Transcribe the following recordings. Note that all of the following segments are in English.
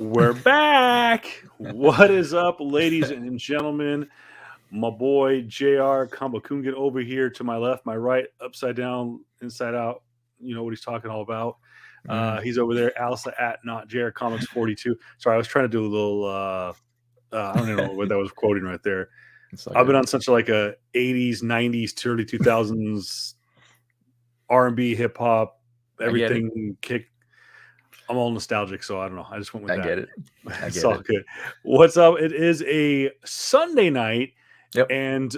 We're back. What is up, ladies and gentlemen? My boy JR Kambakungan over here to my left, my right, upside down, inside out. You know what he's talking all about. Mm, He's over there, Alsa at not JR Comics 42. Sorry, I was trying to do a little. I don't even know what that was quoting right there. it's all I've been good. on such like a 80s, 90s, early 2000s R&B, hip hop, I get it. everything kick. I'm all nostalgic, so I don't know. I just went with I that. get it. I It's get all it. good. What's up? It is a Sunday night, Yep. and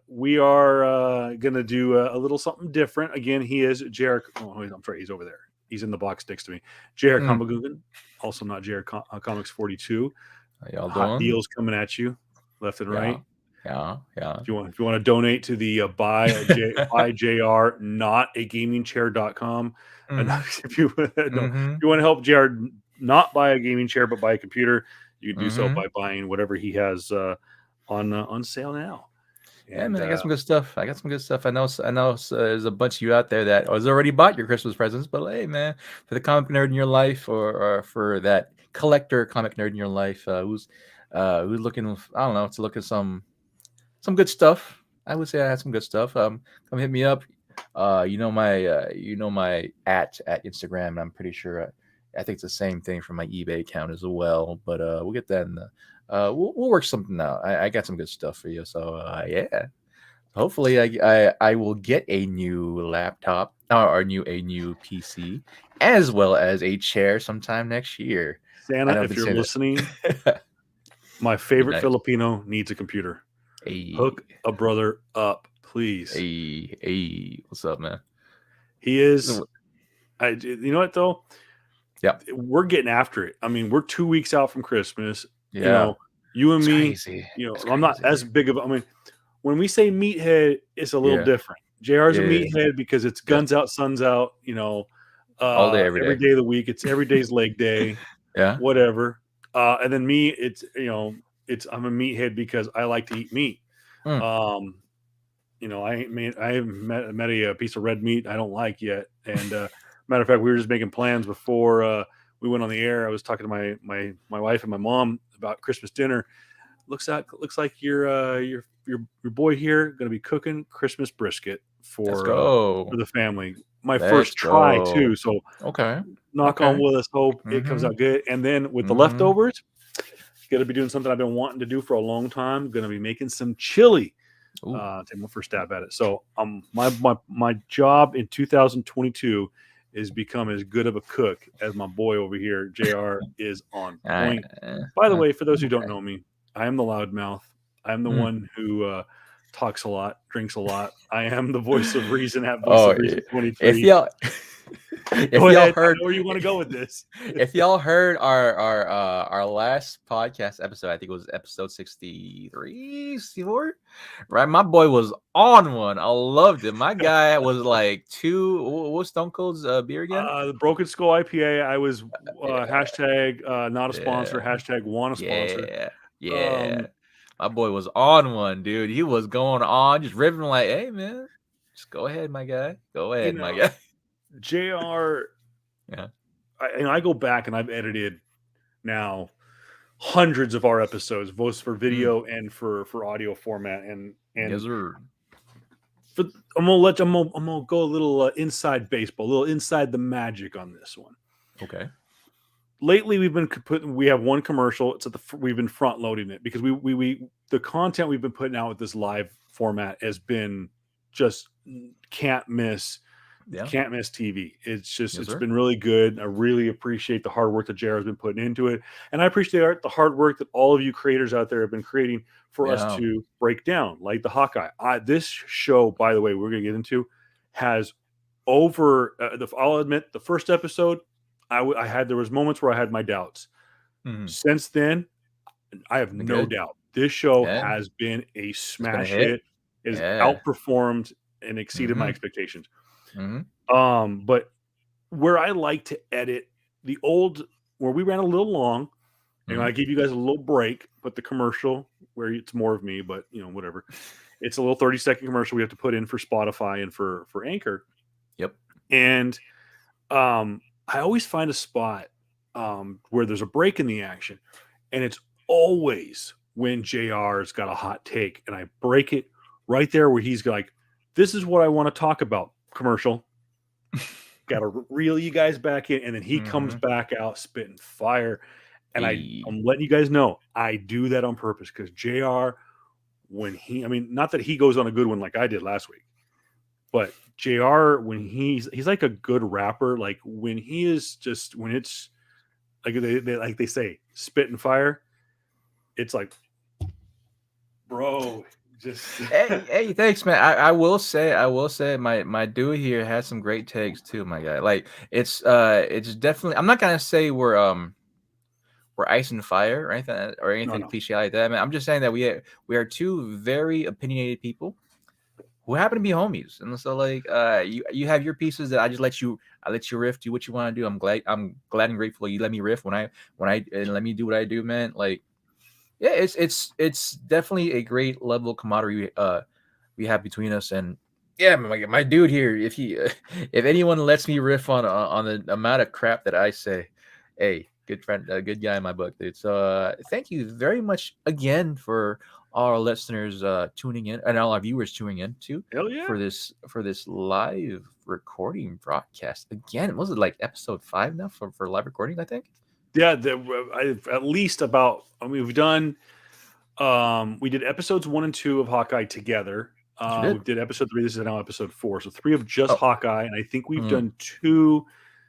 we are gonna do a little something different. Again, he is JR. Oh, wait, I'm sorry, he's over there. He's in the box next to me. JR Mm. Kamagugan, also not JR Comics 42. How y'all Hot doing? deals coming at you, left and Yeah. right. Yeah. If you want to donate to the buy JR not a gaming chair.com. And Mm-hmm. if you no, Mm-hmm. if you want to help JR not buy a gaming chair but buy a computer, you can do so Mm-hmm. by buying whatever he has on sale now. Yeah, And man, I got some good stuff. I know. There's a bunch of you out there that has already bought your Christmas presents, but hey, man, for the comic nerd in your life, or for that collector comic nerd in your life, who's looking, I don't know, to look at some good stuff. I would say I had some good stuff. Come hit me up. You know my at Instagram, and I'm pretty sure I think it's the same thing for my eBay account as well. But we'll get that in the. We'll work something out. I got some good stuff for you. So yeah, hopefully I will get a new laptop or a new PC as well as a chair sometime next year. I Santa, know I've if been you're saying listening, that. my Be favorite nice. Filipino needs a computer. Hey, Hook a brother up, please. hey, what's up, man? He is. You know what though? Yep. We're getting after it. I mean, we're 2 weeks out from Christmas. You Yeah. know, you and It's me. crazy. It's I'm not crazy. as big of. I mean, when we say meathead, it's a little Yeah. different. JR's a Yeah. meathead because it's Yeah. guns out, suns out. All day, every Every day. day of the week. It's every day's leg day, Yeah. whatever. And then me, it's I'm a meathead because I like to eat meat. Mm. Um, I haven't met a piece of red meat I don't like yet. And matter of fact, we were just making plans before we went on the air. I was talking to my wife and my mom about Christmas dinner. Looks like your boy here going to be cooking Christmas brisket Let's for go. the family. My Let's first try go. too. So Okay. knock on Okay. wood. Let's hope it comes Mm-hmm. out good. And then with the Mm-hmm. leftovers, going to be doing something I've been wanting to do for a long time. Going to be making some chili. Ooh. Take my first stab at it. So my job in 2022 is become as good of a cook as my boy over here, JR, is on I, point. By the uh, way, for those who don't okay. know me, I am the loudmouth. I am the Mm. one who talks a lot, drinks a lot. I am the voice of reason at Voice Oh, of Reason if 23. y'all Go if y'all ahead. I heard know where you want to go with this. if y'all heard our last podcast episode, I think it was episode 63, 64, right? My boy was on one. I loved it. My guy was like what's Stone Cold's beer again? The Broken Skull IPA. I was Yeah, hashtag not a sponsor. yeah, Hashtag want a sponsor. yeah, yeah. Um, My boy was on one, dude. He was going on, just ripping like, hey man, just go ahead, my guy. Go you ahead, my know, guy. JR. Yeah. I go back and I've edited now hundreds of our episodes, both for Mm. video and for audio format. And Yes, sir. for, I'm gonna go a little inside baseball, a little inside the magic on this one. Okay. Lately, we have one commercial. We've been front loading it because we the content we've been putting out with this live format has been just can't miss Yeah. can't miss TV. Yes, It's sir. been really good. I really appreciate the hard work that JR has been putting into it. And I appreciate the hard work that all of you creators out there have been creating for us Yeah. to break down, like the Hawkeye. This show, by the way, we're going to get into, has I'll admit, the first episode, there was moments where I had my doubts. Mhm. Since then, I have Been no good. doubt. This show Yeah. has been a It's been a smash hit. hit. It has Yeah. outperformed and exceeded my Mhm. expectations. Mhm. But where I like to edit the old, where we ran a little long, and Mhm. I give you guys a little break, but the commercial where it's more of me, but whatever. It's a little 30-second commercial we have to put in for Spotify and for Anchor. Yep. And I always find a spot where there's a break in the action, and it's always when JR's got a hot take, and I break it right there where he's like, "This is what I want to talk about." Commercial, got to reel you guys back in, and then he comes Mm-hmm. back out spitting fire, and Hey. I'm letting you guys know I do that on purpose because JR, when he, I mean, not that he goes on a good one like I did last week, but JR, when he's like a good rapper, like when he is just when it's like they like they say spit and fire, it's like, bro, just Hey, thanks, man. I will say, my dude here has some great takes too, my guy. Like it's definitely. I'm not gonna say we're ice and fire or no, anything no, cliche like that, man. I'm just saying that we are two very opinionated people who happen to be homies, and so like you have your pieces that I let you riff, do what you want to do. I'm glad and grateful you let me riff when I and let me do what I do, man. Like yeah, it's definitely a great level of camaraderie we have between us, and yeah, my dude here. If he if anyone lets me riff on the amount of crap that I say, hey, good friend, good guy in my book, dude. So thank you very much again for all our listeners tuning in and all our viewers tuning in too hell yeah, for this live recording broadcast. Again, was it like episode 5 now for live recordings? I think. yeah. At least about. I mean, we've done. We did episodes 1 and 2 of Hawkeye together. Yes, we We did. did episode 3. This is now episode 4. So 3 of just Oh, Hawkeye, and I think we've mm, done 2.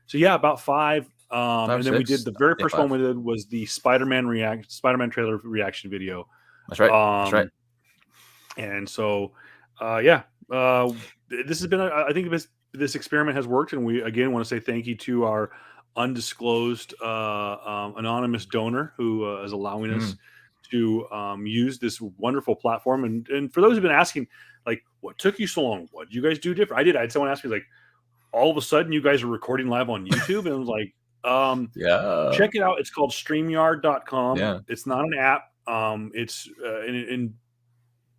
So yeah, about 5. five, And then we did six. the very Yeah, first one five. we did was the Spider-Man trailer reaction video. That's right. That's right. Um, and so, yeah, this has been. I think this experiment has worked, and we again want to say thank you to our undisclosed anonymous donor who is allowing us Mm, to use this wonderful platform. And for those who've been asking, like, what took you so long? What did you guys do different? I had someone ask me like, all of a sudden you guys are recording live on YouTube, and I was like, yeah. check it out. It's called StreamYard.com. Yeah. It's not an app. It's and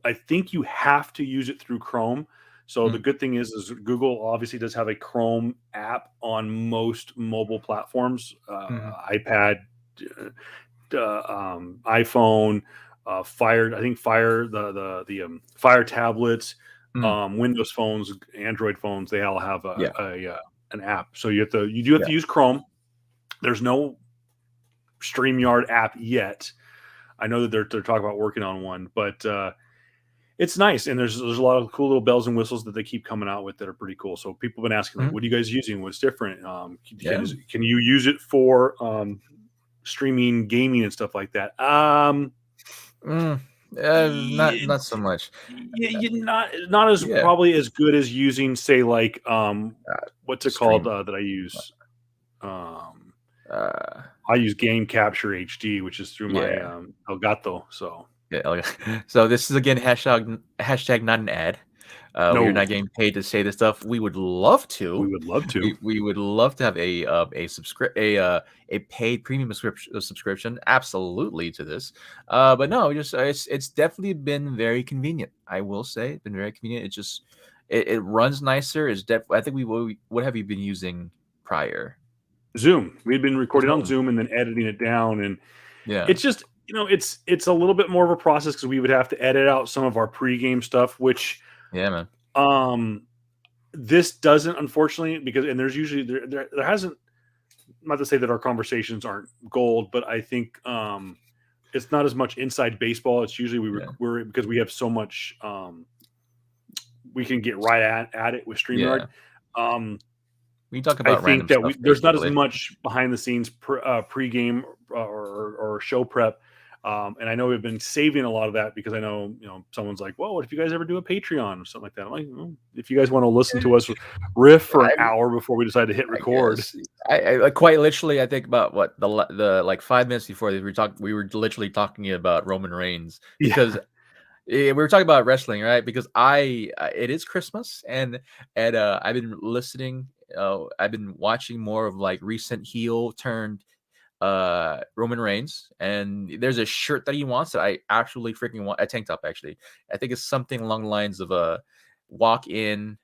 I think you have to use it through Chrome. So the Mm, good thing is Google obviously does have a Chrome app on most mobile platforms, mhm, iPad, iPhone, Fire. I think Fire the Fire tablets, mm, Windows phones, Android phones. They all have yeah. an app. So you do have Yeah. to use Chrome. There's no StreamYard app yet. I know that they're talking about working on one, but it's nice, and there's a lot of cool little bells and whistles that they keep coming out with that are pretty cool. So people have been asking like, Mhm, "What are you guys using? What's different? yeah. Can you use it for streaming gaming and stuff like that?" Mm, not so It's, much. not as Yeah. probably as good as using say like what's it called Stream. that I use. Um, Uh, I use Game Capture HD, which is through my yeah. Elgato. So Yeah. Okay. So this is again hashtag not an ad. We are not no, getting paid to say this stuff. We would love we to. would love to. We would love to have a paid premium subscription absolutely to this. But no, just it's definitely been very convenient. I will say it's been very convenient. It just it runs nicer. I think what have you been using prior? Zoom. We had been recording on Zoom. Zoom and then editing it down, and Yeah. it's just it's a little bit more of a process because we would have to edit out some of our pregame stuff, which Yeah, man. um this doesn't, unfortunately, because and there's usually there hasn't, not to say that our conversations aren't gold, but I think it's not as much inside baseball. It's usually Yeah. we're because we have so much we can get right at it with StreamYard. Yeah. Um, We talk I about think random that stuff there's not as basically. much behind the scenes pregame or show prep. And I know we've been saving a lot of that because I know, someone's like, well, what if you guys ever do a Patreon or something like that? I'm like, well, if you guys want to listen to us riff for an I hour before we decide to hit I record. guess I like quite literally. I think about what the like 5 minutes before this, we were literally talking about Roman Reigns Yeah. because we were talking about wrestling, right? Because it is Christmas and I've been listening. I've been watching more of like recent heel turned Roman Reigns, and there's a shirt that he wants that I actually freaking want, a tank top actually. I think it's something along the lines of walk in,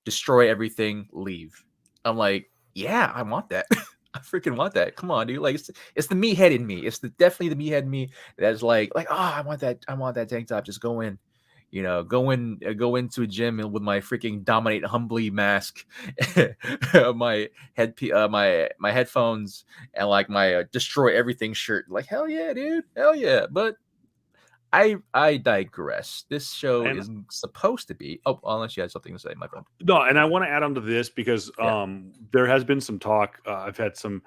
destroy everything, leave. I'm like, yeah, I want that. I freaking want that. Come on, dude. Like it's the meathead in me. It's definitely the meathead in me that's like, oh, I want that. I want that tank top. Just go in. Go into a gym with my freaking dominate humbly mask, my my headphones, and like my destroy everything shirt. Like hell yeah, dude, hell yeah. But I digress. This show And isn't supposed to be. Oh, unless you had something to say, my friend. no, and I want to add on to this because Yeah. there has been some talk. I've had some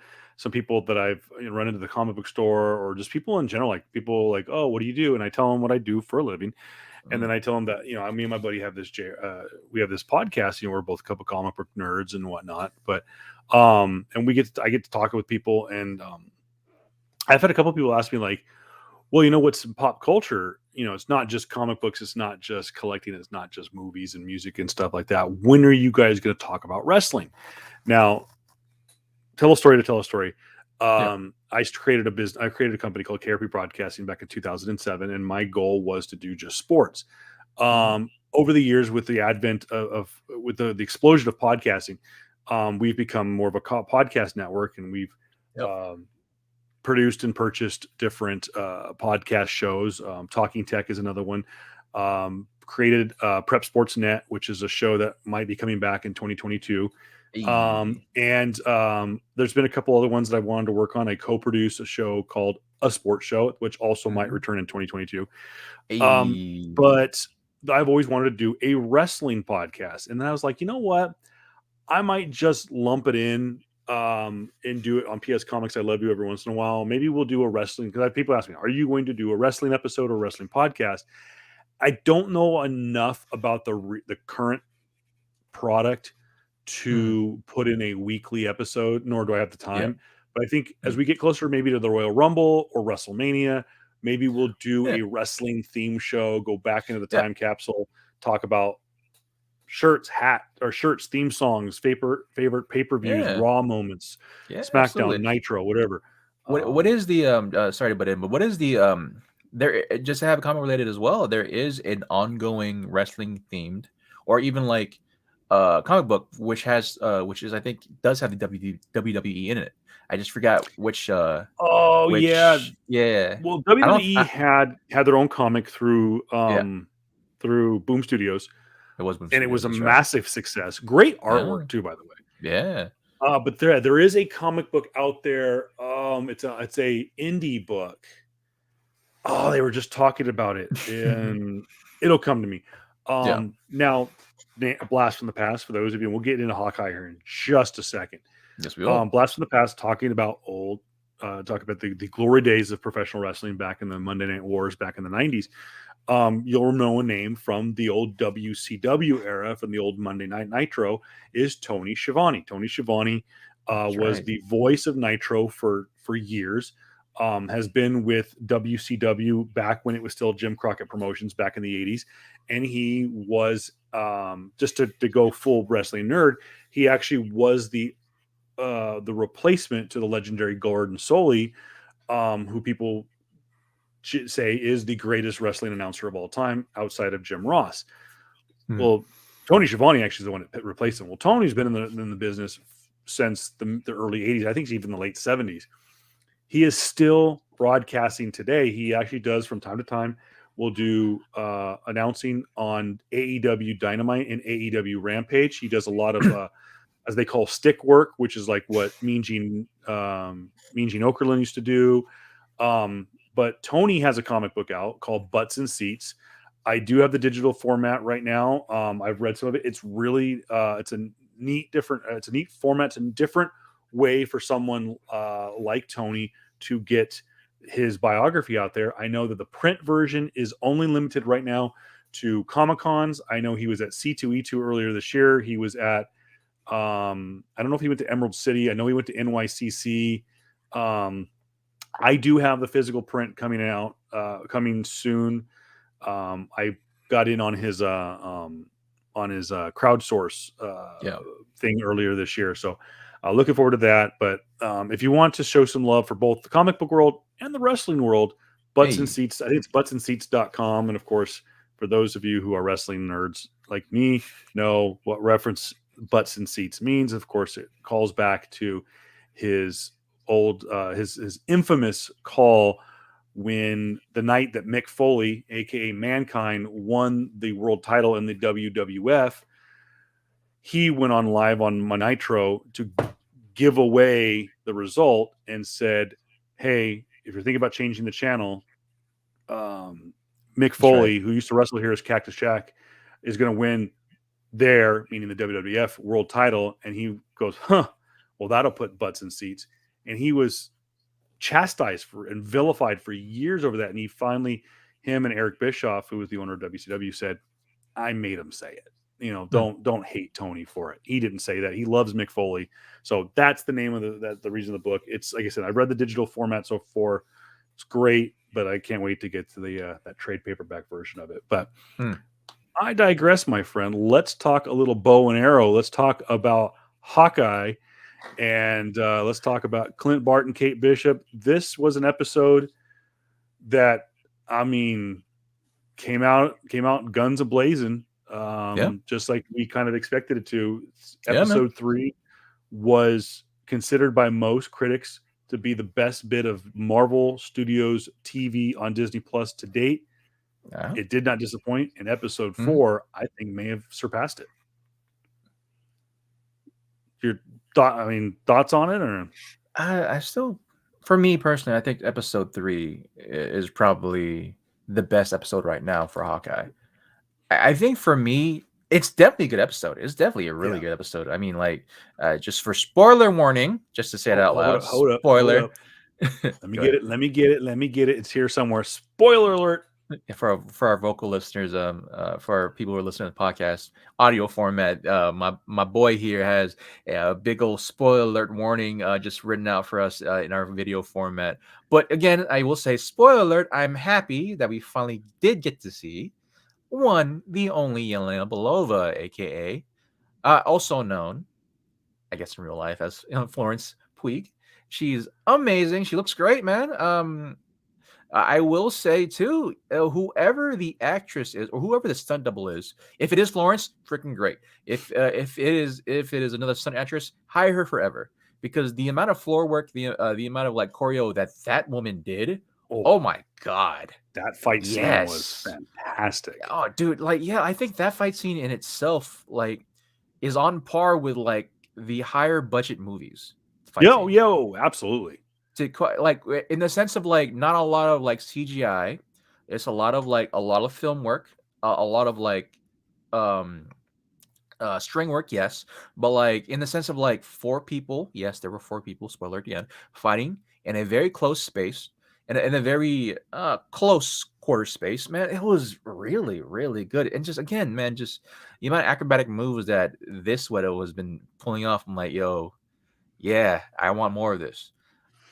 people that I've run into the comic book store, or just people in general, like people like, oh, what do you do? And I tell them what I do for a living, and then Mm, I tell them that me and my buddy have we have this podcast. We're both a couple comic book nerds and whatnot, but and I get to talk with people, and I've had a couple people ask me like, well, what's in pop culture? It's not just comic books, it's not just collecting, it's not just movies and music and stuff like that. When are you guys going to talk about wrestling? Now, tell a story to tell a story. yeah. I created a company called KRP Broadcasting back in 2007, and my goal was to do just sports. Hmm. Over the years, with the advent with the explosion of podcasting, we've become more of a podcast network, and we've Yep. um, produced and purchased different podcast shows. Talking Tech is another one. Created Prep Sports Net, which is a show that might be coming back in 2022. Hey. And there's been a couple other ones that I wanted to work on. I co-produced a show called A Sports Show, which also might Hmm. return in 2022. Hey. But I've always wanted to do a wrestling podcast. And then I was like, you know what? I might just lump it in and do it on PS Comics I Love You every once in a while. Maybe we'll do a wrestling, because people ask me, are you going to do a wrestling episode or a wrestling podcast? I don't know enough about the current product Mm, to put in a weekly episode, nor do I have the yeah. time. But I think as Mm, we get closer, maybe to the Royal Rumble or WrestleMania, maybe we'll do yeah. a wrestling theme show, go back into the Yeah. time capsule, talk about shirts, theme songs, favorite pay-per-views, Yeah. Raw moments, Yeah. SmackDown, Absolutely. Nitro, whatever. What Um, is the sorry to butt in, but what is the there just to have a comment related as well, there is an ongoing wrestling themed or even like comic book which is I think does have the WWE in it. I just forgot oh yeah, which yeah. well I don't WWE had their own comic yeah, through Boom Studios, it was Boom and it was Studios, a that's right. massive success. Great Yeah. artwork too, by the way. Yeah. But there is a comic book out there. It's a indie book. Oh, they were just talking about it, and it'll come to me. Yeah. Now, a blast from the past for those of you. And we'll get into Hawkeye here in just a second. Yes, we will. Blast from the past, talking about talk about the glory days of professional wrestling back in the Monday Night Wars back in the 90s. You'll know a name from the old WCW era, from the old Monday Night Nitro, is Tony Schiavone. Tony Schiavone That's was right. the voice of Nitro for years. Has been with WCW back when it was still Jim Crockett Promotions back in the 80s. And he was, just to go full wrestling nerd, he actually was the replacement to the legendary Gordon Soley, who people say is the greatest wrestling announcer of all time outside of Jim Ross. Hmm. Well, Tony Schiavone actually is the one that replaced him. Well, Tony's been in the business since the early 80s. I think even the late 70s. He is still broadcasting today. He actually does from time to time. Will do announcing on AEW Dynamite and AEW Rampage. He does a lot of as they call stick work, which is like what Mean Gene Okerlund used to do. But Tony has a comic book out called Butts and Seats. I do have the digital format right now. I've read some of it. It's really it's a it's a neat format. It's a different way for someone like Tony to get his biography out there. I know that the print version is only limited right now to Comic Cons. I know he was at C2E2 earlier this year. He was at I don't know if he went to Emerald City. I know he went to NYCC. Um, I do have the physical print coming out, coming soon. I got in on his crowdsource Yeah. thing earlier this year, so looking forward to that. But if you want to show some love for both the comic book world and the wrestling world, Butts and Hey. Seats. I think it's buttsandseats.com. And of course, for those of you who are wrestling nerds like me, know what reference Butts and Seats means. Of course, it calls back to his his infamous call when the night that Mick Foley, aka Mankind, won the world title in the WWF. He went on live on Nitro to give away the result and said, "Hey, if you're thinking about changing the channel, Mick That's right. Foley, who used to wrestle here as Cactus Jack, is going to win there, meaning the WWF world title." And he goes, "Huh, well, that'll put butts in seats." And he was chastised for and vilified for years over that. And he finally, him and Eric Bischoff, who was the owner of WCW, said, "I made him say it. You know, Hmm. don't hate Tony for it. He didn't say that. He loves Mick Foley." So that's the name of the reason of the book. It's like I said, I've read the digital format so far. It's great, but I can't wait to get to the that trade paperback version of it. But Hmm. I digress, my friend. Let's talk a little bow and arrow. Let's talk about Hawkeye, and let's talk about Clint Barton, Kate Bishop. This was an episode that, I mean, came out guns a blazing, Yeah. just like we kind of expected it to. Yeah, man. Episode 3 was considered by most critics to be the best bit of Marvel Studios TV on Disney Plus to date. Yeah. It did not disappoint, and episode Hmm. 4, I think, may have surpassed it. Your thoughts on it, or I still, for me personally, I think episode 3 is probably the best episode right now for Hawkeye. I think for me, it's definitely a good episode. It's definitely a really yeah? good episode. I mean, like, just for spoiler warning, just to say it out Hold loud, up, hold up, hold spoiler. up. Let me Go get ahead. it. Let me get it. Let me get it. It's here somewhere. Spoiler alert. For our vocal listeners, for our people who are listening to the podcast audio format, my boy here has a big old spoiler alert warning just written out for us in our video format. But again, I will say, spoiler alert, I'm happy that we finally did get to see the only Yelena Belova, aka also known, I guess in real life, as Florence Puig. She's amazing. She looks great, man. I will say too, whoever the actress is, or whoever the stunt double is, if it is Florence, freaking great. If it is another stunt actress, hire her forever, because the amount of floor work, the amount of like choreo that woman did, Oh, oh my god, that fight scene was yes, fantastic. oh dude, like yeah, I think that fight scene in itself like is on par with like the higher budget movies fight Yo, scenes yo, absolutely. to like in the sense of like not a lot of like CGI. It's a lot of like a lot of film work, a lot of like um string work, yes, but like in the sense of like 4 people, yes, there were 4 people, spoiler again, fighting in a very close space, in a very close quarter space, man. It was really, really good. And just again, man, just the amount of acrobatic moves that this widow has been pulling off. I'm like, yo, yeah, I want more of this.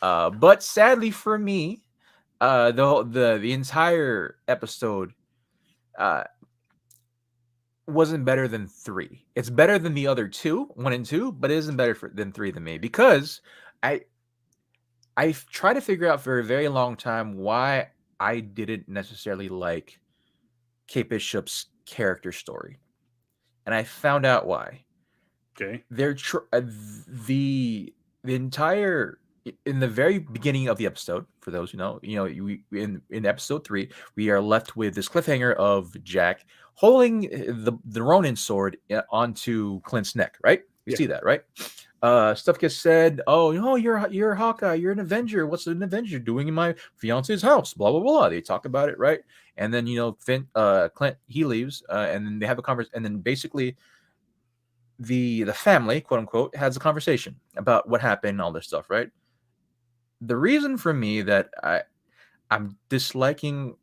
But sadly for me, the entire episode uh, wasn't better than 3. It's better than the other 1 and 2, but it isn't better than 3 than me, because I I've tried to figure out for a very long time why I didn't necessarily like Kate Bishop's character story, and I found out why. Okay. They're the entire in the very beginning of the episode. For those who know, in episode 3, we are left with this cliffhanger of Jack holding the Ronin sword onto Clint's neck. Right, we Yeah. see that, right? Stuff gets said. Oh, no, you're Hawkeye. You're an Avenger. What's an Avenger doing in my fiance's house? Blah blah blah. They talk about it, right? And then Clint, he leaves, and then they have a conversation, and then basically the family, quote unquote, has a conversation about what happened and all this stuff, right? The reason for me that I'm disliking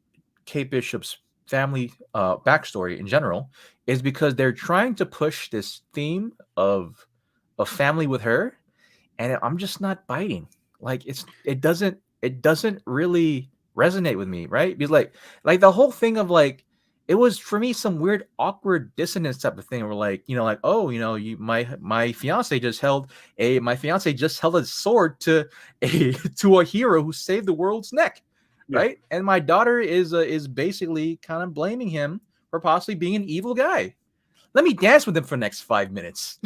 Kate Bishop's family backstory in general is because they're trying to push this theme of family with her, and I'm just not biting. Like it doesn't really resonate with me, right? Because like the whole thing of like it was for me some weird awkward dissonance type of thing where like like, oh, my fiance just held a sword to a to a hero who saved the world's neck, Yeah. right? And my daughter is basically kind of blaming him for possibly being an evil guy. Let me dance with him for the next 5 minutes.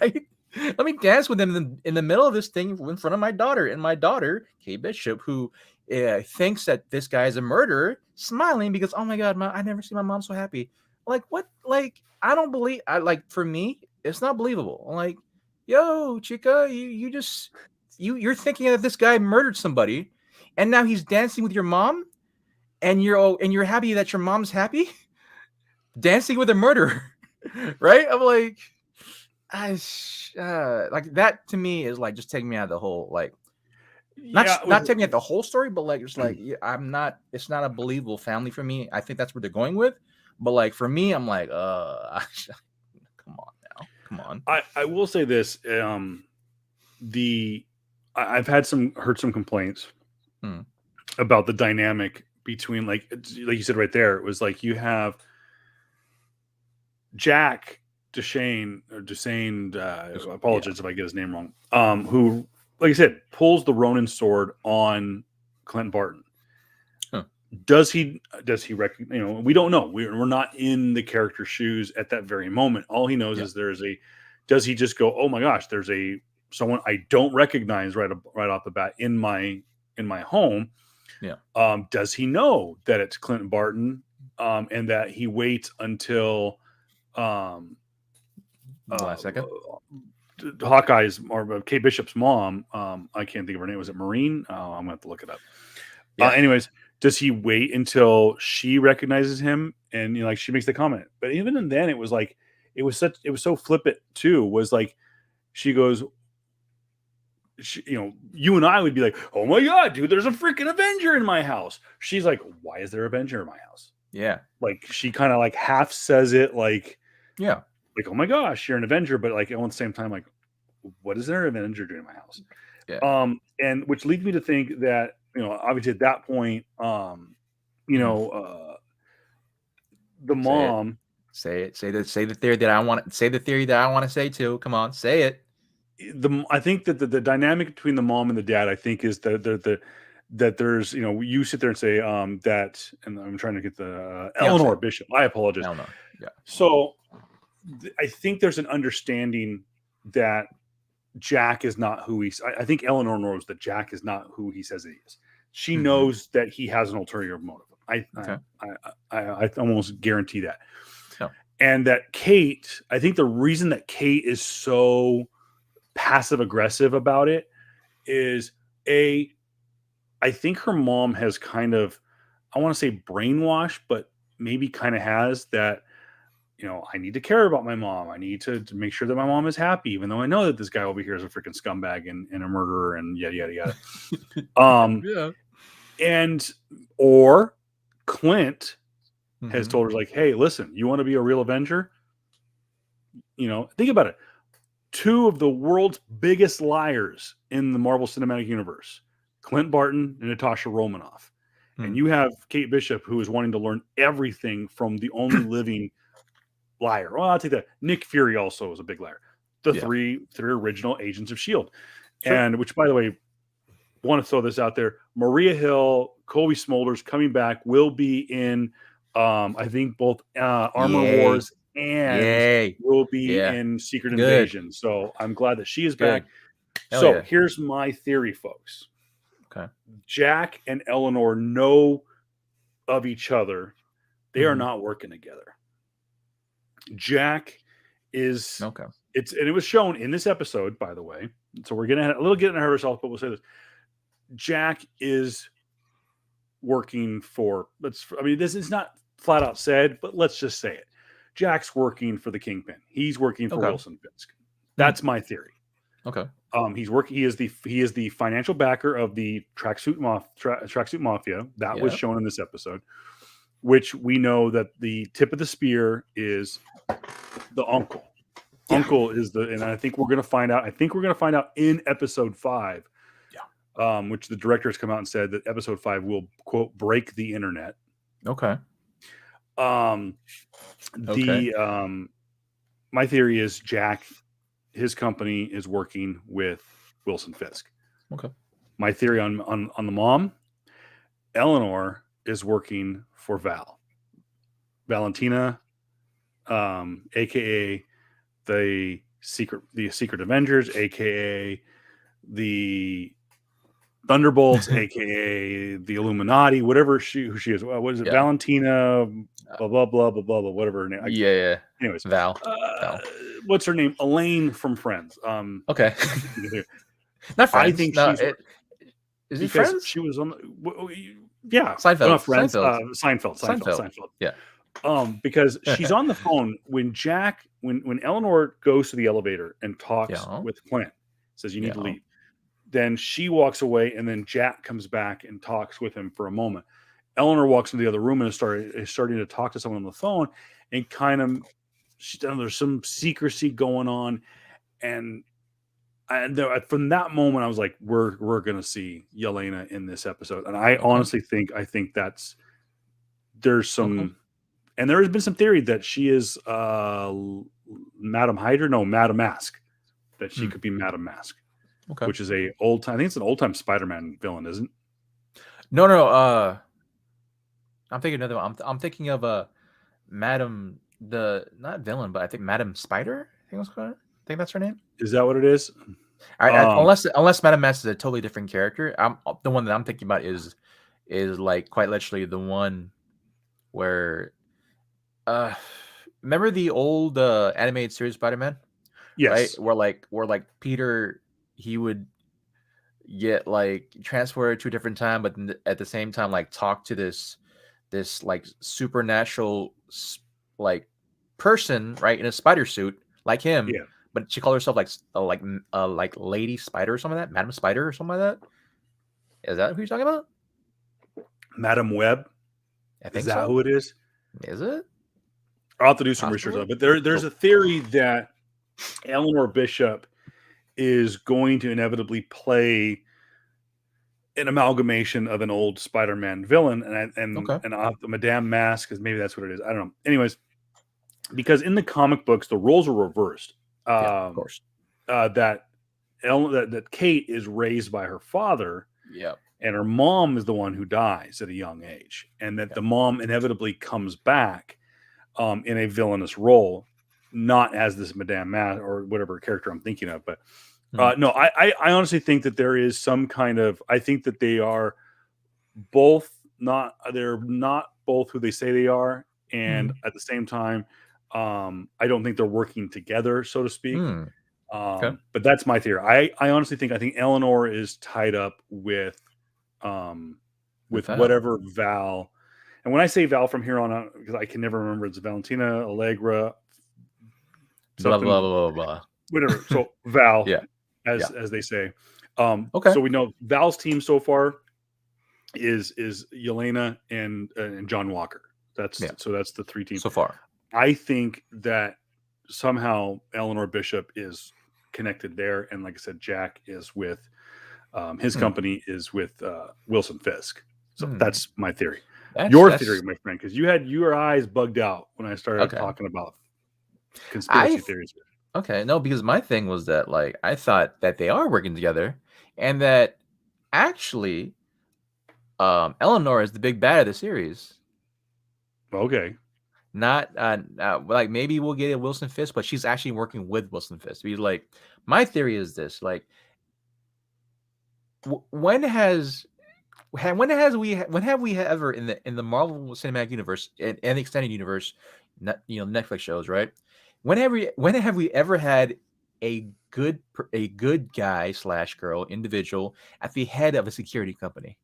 Right? Let me dance with him in the middle of this thing in front of my daughter. And my daughter, Kay Bishop, who thinks that this guy is a murderer, smiling because, oh my God, I never see my mom so happy. Like, what? Like, I don't believe, for me, it's not believable. I'm like, yo, chica, you just, you're thinking that this guy murdered somebody and now he's dancing with your mom and you're happy that your mom's happy dancing with a murderer. Right? I'm like, like that to me is like just taking me out of the whole like Yeah, with not taking out the whole story, but like just like I'm not. It's not a believable family for me. I think that's what they're going with, but like for me, I'm like, come on now, come on. I will say this. The I've heard some complaints Hmm. about the dynamic between like you said right there. It was like you have Jack Deshane or Desane. I apologize if I get his name wrong. Who, like I said, pulls the Ronin sword on Clint Barton. Huh. Does he recognize? You know, we don't know. We're not in the character's shoes at that very moment. All he knows Yeah. is there's a. Does he just go, oh my gosh, there's a someone I don't recognize right off the bat in my home? Yeah. Does he know that it's Clint Barton, and that he waits until The last second. Hawkeye's or Kate Bishop's mom? I can't think of her name. Was it Maureen? I'm gonna have to look it up. Yeah. Anyways, does he wait until she recognizes him and like she makes the comment? But even then, it was like it was so flippant too. Was like she goes, you and I would be like, oh my God, dude, there's a freaking Avenger in my house. She's like, why is there an Avenger in my house? Yeah. Like she kind of like half says it like, Yeah. oh my gosh, you're an Avenger, but like at the same time, like, what is there an Avenger doing in my house? Yeah. And which leads me to think that, obviously at that point, the Say it. mom, Say it. Say the theory that I want. Say the theory that I want to say too. Come on, say it. I think that the dynamic between the mom and the dad, I think, is that there's, you sit there and say that, and I'm trying to get the Eleanor Bishop. I apologize. Eleanor. Yeah. So I think there's an understanding that Jack is not who he's. I think Eleanor knows that Jack is not who he says he is. She knows that he has an ulterior motive. I almost guarantee that. Yeah. And that Kate, I think the reason that Kate is so passive aggressive about it is I think her mom has kind of, I want to say brainwashed, but maybe kind of has that, I need to care about my mom. I need to make sure that my mom is happy, even though I know that this guy over here is a freaking scumbag and a murderer and yada, yada, yada. Yeah. And, or Clint has told her like, hey, listen, you want to be a real Avenger? Think about it. Two of the world's biggest liars in the Marvel Cinematic Universe, Clint Barton and Natasha Romanoff. And you have Kate Bishop, who is wanting to learn everything from the only living liar. Well, I'll take that. Nick Fury also is a big liar. The three original Agents of S.H.I.E.L.D. Sure. And which, by the way, want to throw this out there. Maria Hill, Colby Smulders coming back will be in, I think, both Armor Wars and will be in Secret Invasion. So I'm glad that she is back. So here's my theory, folks. Okay. Jack and Eleanor know of each other. They are not working together. Jack is and it was shown in this episode, by the way. So we're getting a little getting ahead of ourselves, but we'll say this. Jack is working for this is not flat out said, but let's just say it. Jack's working for the Kingpin. He's working for Wilson Fisk. That's my theory. Okay. He's working. He is the financial backer of the Tracksuit Mafia. That was shown in this episode, which we know that the tip of the spear is the uncle. Yeah. Uncle is and I think we're going to find out. I think we're going to find out in episode 5. Yeah. Which the director has come out and said that episode 5 will quote break the internet. Okay. My theory is Jack, his company is working with Wilson Fisk. Okay. My theory on the mom, Eleanor is working for Valentina, aka the Secret Avengers, aka the Thunderbolts, aka the Illuminati, whatever who she is. What is it? Yeah. Valentina, blah blah blah blah blah blah. Whatever her name. Yeah. Anyways, Val. uh, Val. what's her name? Elaine from Friends. Okay. I keep thinking here. Not I Friends. think No, she's it is it because Friends? she was on. Yeah, well, Seinfeld. not Friends. Seinfeld. Seinfeld. Seinfeld. Yeah. Because she's on the phone when Eleanor goes to the elevator and talks Yeah. with Clint, says you need to Yeah. leave. Then she walks away, and then Jack comes back and talks with him for a moment. Eleanor walks into the other room and is starting to talk to someone on the phone, and kind of there's some secrecy going on, and from that moment I was like, we're gonna see Yelena in this episode, and I Okay. honestly think that's there's Okay. some, and there has been some theory that she is Madam Hydra, no, Madam Mask, that she could be Madam Mask, Okay. which is a old time. I think it's an old time Spider-Man villain, isn't? No. I'm thinking another one. I'm thinking of Madam not villain, but I think Madam Spider. I think that's her name. Is that what it is? Unless Madam Mask is a totally different character. The one that I'm thinking about is like quite literally the one where remember the old animated series Spider-Man? Yes. Right? Where Peter, he would get like transferred to a different time, but at the same time like talk to this like supernatural like person, right, in a spider suit like him. Yeah. But she called herself like Lady Spider or something like that, Madam Spider or something like that. Is that who you're talking about? Madam Web. I think Is that so. who it is? Is it? I'll have to do some research on it. But there's a theory that Eleanor Bishop is going to inevitably play an amalgamation of an old Spider-Man villain, and Madame Mask, because maybe that's what it is. I don't know. Anyways, because in the comic books the roles are reversed. Of course. That Kate is raised by her father. Yeah. And her mom is the one who dies at a young age, and that the mom inevitably comes back in a villainous role, not as this Madame Mask or whatever character I'm thinking of. But no, I honestly think that there is some kind of. I think that they are both not. They're not both who they say they are, and at the same time, I don't think they're working together, so to speak. Okay. But that's my theory. I honestly think Eleanor is tied up with whatever Val, and when I say Val from here on out, because I can never remember, it's Valentina, Allegra, blah blah blah blah, whatever. So Val, yeah, as they say. Okay. So we know Val's team so far is Yelena and John Walker. So that's the three teams so far. I think that somehow Eleanor Bishop is connected there, and like I said, Jack is with his company is with Wilson Fisk. So that's my theory. Your theory, my friend, because you had your eyes bugged out when I started talking about conspiracy theories. Okay, no, because my thing was that like I thought that they are working together, and that actually Eleanor is the big bad of the series. Okay. Not like maybe we'll get a Wilson Fisk, but she's actually working with Wilson Fisk. Because like my theory is this: like when have we ever in the Marvel Cinematic Universe and the extended universe, Netflix shows, right? When have we ever had a good guy / girl individual at the head of a security company?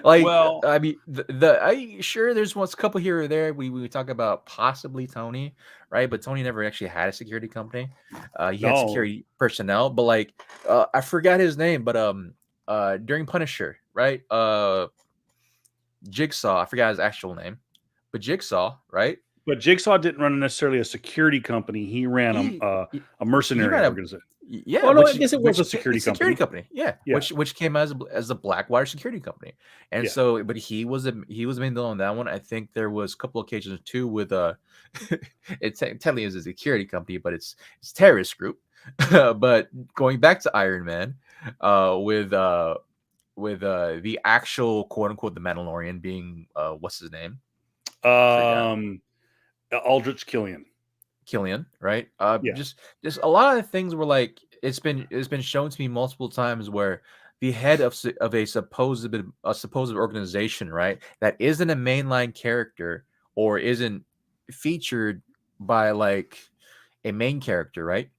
Like, well, I mean, I sure there's a couple here or there. We talk about possibly Tony, right? But Tony never actually had a security company. He had security personnel, but like, I forgot his name. But during Punisher, right? Jigsaw, I forgot his actual name, but Jigsaw, right? But Jigsaw didn't run necessarily a security company. He ran a mercenary organization. Yeah, well, no, I guess it was a security company. Yeah, which came as a Blackwater security company, and so, but he was main on that one. I think there was a couple occasions too with it technically is a security company, but it's a terrorist group. But going back to Iron Man, with the actual quote unquote the Mandalorian being what's his name? Aldrich Killian. Killian, right? Yeah, Just a lot of things were like it's been shown to me multiple times where the head of a supposed organization, right, that isn't a mainline character or isn't featured by like a main character, right,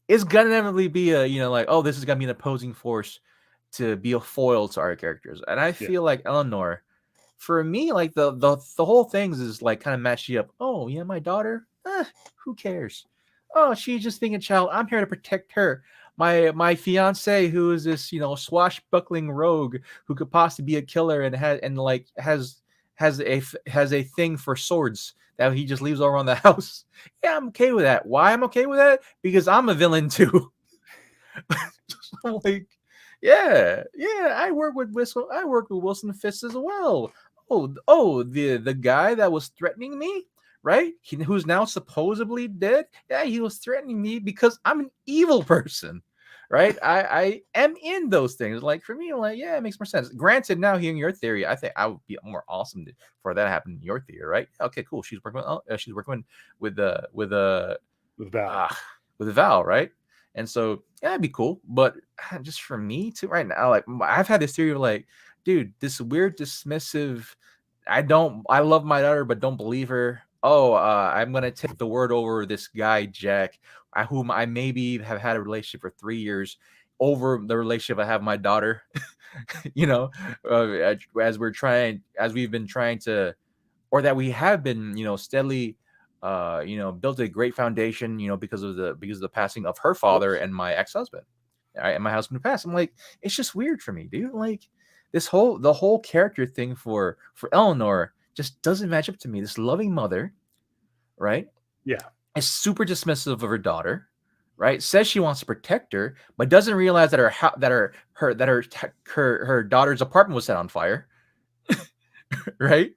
is gonna inevitably be a like, oh, this is gonna be an opposing force to be a foil to our characters. And I yeah, feel like Eleanor, for me, like the whole things is like kind of matchy up. Oh yeah, my daughter, who cares? Oh, she's just being a child. I'm here to protect her. My fiance, who is this swashbuckling rogue who could possibly be a killer and has a thing for swords that he just leaves all around the house. Yeah, I'm okay with that. Why I'm okay with that? Because I'm a villain too. Like, yeah, yeah. I work with Wilson Fisk as well. Oh, the guy that was threatening me, right? Who's now supposedly dead. Yeah, he was threatening me because I'm an evil person, right? I am in those things. Like for me, I'm like, yeah, it makes more sense. Granted, now hearing your theory, I think I would be more awesome for that to happen in your theory, right? Okay, cool. She's working with with Val. ah with Val, right? And so yeah, it'd be cool. But just for me too, right now, like I've had this theory of like, dude, this weird dismissive. I love my daughter, but don't believe her. Oh, I'm gonna take the word over this guy Jack, whom I maybe have had a relationship for 3 years, over the relationship I have with my daughter. you know, as we've been trying to, or that we have been, steadily, built a great foundation, because of the passing of her father Whoops. and my ex husband, right, and my husband who passed. I'm like, it's just weird for me, dude. Like the whole character thing for Eleanor just doesn't match up to me. This loving mother, right, Yeah, is super dismissive of her daughter. Right, says she wants to protect her, but doesn't realize that her daughter's apartment was set on fire, right?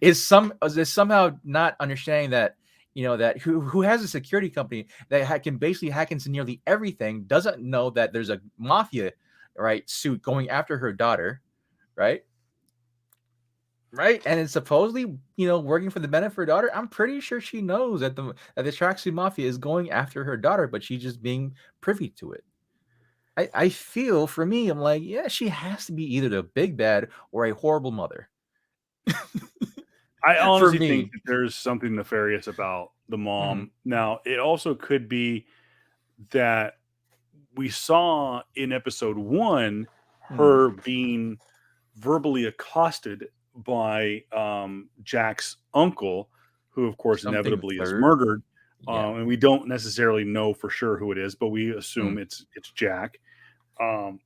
Is somehow not understanding that that who has a security company that can basically hack into nearly everything, doesn't know that there's a mafia, right, suit going after her daughter, right, right, and it's supposedly working for the benefit of her daughter. I'm pretty sure she knows that the Traxxas mafia is going after her daughter, but she's just being privy to it. I feel, for me, I'm like, yeah, she has to be either the big bad or a horrible mother. I For honestly think me. that there's something nefarious about the Mhm. mom. Now, it also could be that we saw in episode one Mhm. her being verbally accosted by Jack's uncle, who, of course, Something inevitably is third. murdered. Yeah. And we don't necessarily know for sure who it is, but we assume Mm. it's Jack. And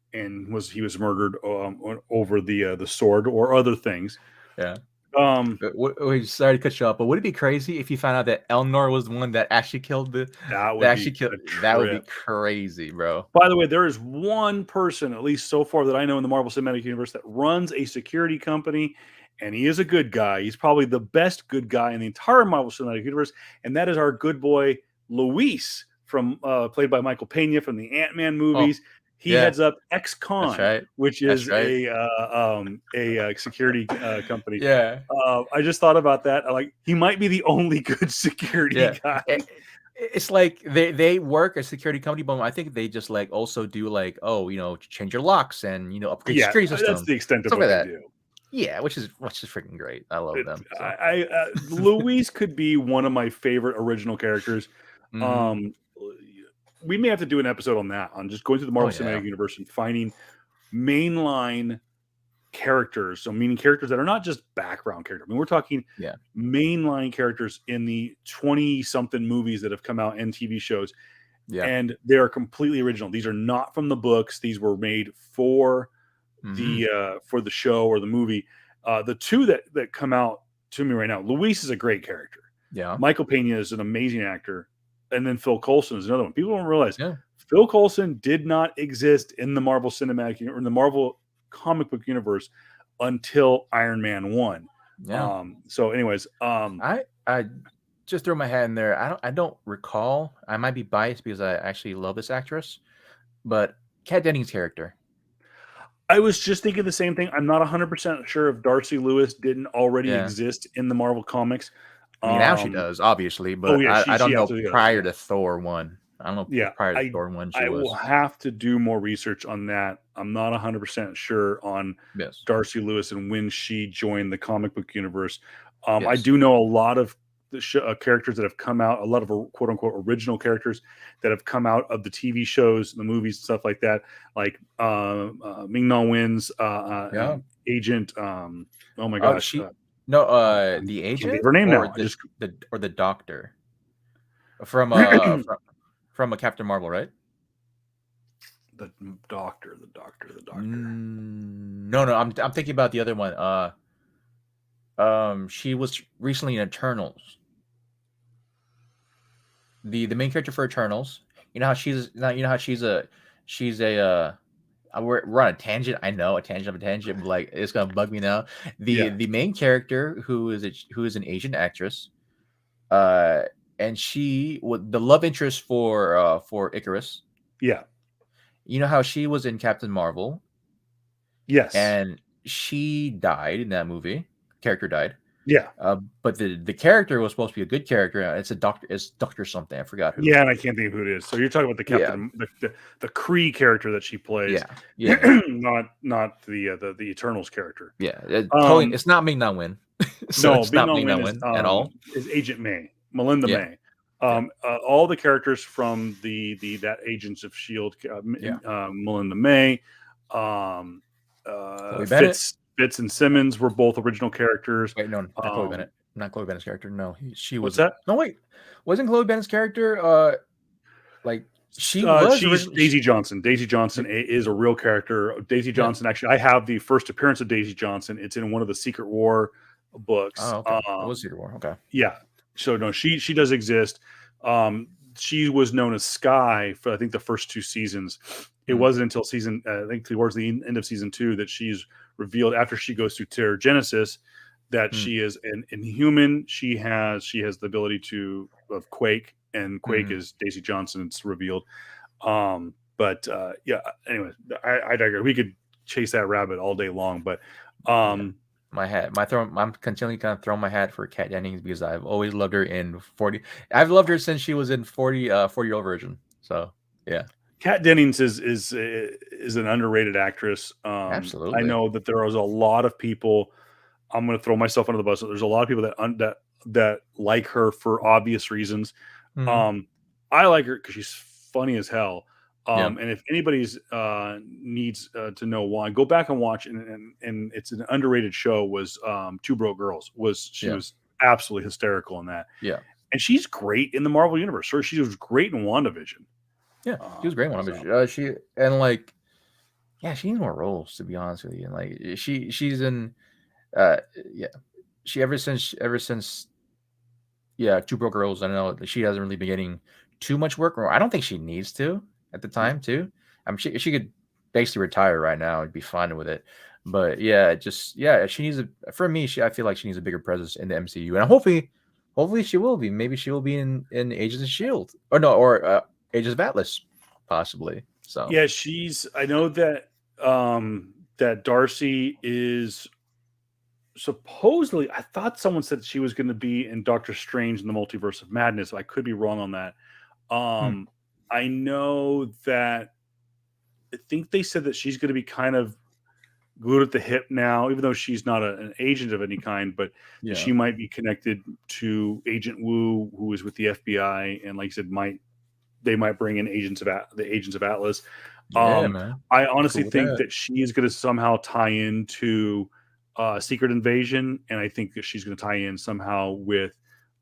he was murdered over the sword or other things. Yeah. Um, Wait, sorry to cut you off, but would it be crazy if you found out that Elnor was the one that actually killed that that would actually be killed? a That would be trip. crazy, bro. By the way, there is one person, at least so far, that I know in the Marvel Cinematic Universe that runs a security company, and he is a good guy. He's probably the best good guy in the entire Marvel Cinematic Universe, and that is our good boy Luis, from played by Michael Pena from the Ant-Man Oh, movies. He yeah, heads up that's X-Con, right. which That's is right. a security company. Yeah, I just thought about that. Like, he might be the only good security yeah. guy. It's like they work a security company, but I think they just like also do like, oh, change your locks and upgrade Yeah, security that's system, the extent of stuff what like they that. do. Yeah, which is freaking great. I love It, them. So. Luis could be one of my favorite original characters. Hmm. Um, we may have to do an episode on that, on just going through the Oh Marvel yeah, Cinematic Universe and finding mainline characters. So, meaning characters that are not just background characters. I mean, we're talking yeah, mainline characters in the 20 something movies that have come out and TV shows, yeah. and they're completely original. These are not from the books. These were made Hmm. for the show or the movie. The two that come out to me right now, Luis is a great character. Yeah, Michael Pena is an amazing actor, and then Phil Coulson is another one. People don't realize yeah, Phil Coulson did not exist in the Marvel Cinematic or in the Marvel comic book universe until Iron Man 1. yeah. So, anyways, I just throw my hat in there. I don't recall. I might be biased because I actually love this actress, but Kat Dennings' character. I was just thinking the same thing. I'm not 100% sure if Darcy Lewis didn't already Yeah. exist in the Marvel comics. I mean, now she Um, does, obviously, oh but yeah, I don't she know absolutely does. prior Yeah, to Thor 1. I don't know yeah. if prior to Thor 1 she I will was. have to do more research on that. I'm not 100% sure on Yes. Darcy Lewis and when she joined the comic book universe. I Yes. do know a lot of the characters that have come out, a lot of quote unquote original characters that have come out of the TV shows, the movies, stuff like that, like Ming Na Wen's Yeah. agent. Oh my Oh, gosh, she no, I the can't think of agent her name or now. I just the doctor from from a Captain Marvel, right? the doctor, the doctor, the doctor. No, no, I'm thinking about the other one. She was recently in Eternals. The main character for Eternals. You know how she's now. You know how she's a we're on a tangent. I know a tangent of a tangent, but like it's gonna bug me now. Yeah, The main character who is an Asian actress, uh, and she the love interest for Icarus. yeah, You know how she was in Captain Marvel, yes, and she died in that movie. Character died. yeah. But the character was supposed to be a good character. It's a doctor. It's Doctor something. I forgot who. Yeah, and I can't think of who it is. So you're talking about the Yeah, Captain, the Kree character that she plays, yeah, yeah, not the Eternals character. yeah. Totally, Um, it's not Ming Na Wen. So no, it's Bing not Non Ming Na Wen Wen at all. is Agent May, Melinda Yeah, May. yeah, All the characters from the that Agents of Shield, yeah. Melinda May, um, Chloe Bennett. Fitz and Simmons were both original characters. Wait, no, not Chloe Um, Bennett. Not Chloe Bennett's character. No, she what's was. that? No, wait. Wasn't Chloe Bennett's character? Like she was She's originally. Daisy Johnson. Daisy Johnson Like, is a real character. Daisy yeah. Johnson, actually, I have the first appearance of Daisy Johnson. It's in one of the Secret War books. Oh, okay. It was Secret War. Okay. Yeah. So no, she does exist. Um, she was known as Sky for I think the first two seasons. It Hmm. wasn't until season I think towards the end of season 2 that she's revealed after she goes through Terrigenesis that Hmm. she is an inhuman. She has the ability to of Quake, and Quake Hmm. is Daisy Johnson. It's revealed. But yeah. Anyway, I digress. We could chase that rabbit all day long, but Yeah. um, My hat. I'm continually kind of throwing my hat for Kat Dennings because I've always loved her in 40. I've loved her since she was in 40-year-old version. So yeah, Kat Dennings is an underrated actress. I absolutely. know that there is a lot of people. I'm going to throw myself under the bus. There's a lot of people that like her for obvious reasons. Hmm. Um, I like her because she's funny as hell. Yeah. And if anybody's needs to know why, go back and watch. And it's an underrated show. Was Two Broke Girls? She Yeah. was absolutely hysterical in that, Yeah. and she's great in the Marvel universe. Sure, she was great in WandaVision. Yeah. She was a great one. I So mean, she and like yeah, she needs more roles to be honest with you. And like she's in uh yeah she ever since yeah, Two Broke Girls. I know that she hasn't really been getting too much work, or I don't think she needs to at the yeah. time too. She could basically retire right now and be fine with it. But yeah, just yeah, she needs a for me. I feel like she needs a bigger presence in the MCU, and hopefully she will be. Maybe she will be in Agents of Shield or no, or Agents of Atlas, possibly. So Yeah, she's. I know that that Darcy is supposedly. I thought someone said she was going to be in Doctor Strange in the Multiverse of Madness. I could be wrong on that. hmm, Um, I know that. I think they said that she's going to be kind of glued at the hip now, even though she's not an agent of any kind, but that yeah, she might be connected to Agent Wu, who is with the FBI, and like I said, they might bring in the Agents of Atlas. yeah, man, I I'm honestly cool with think that. that she is going to somehow tie into Secret Invasion, and I think that she's going to tie in somehow with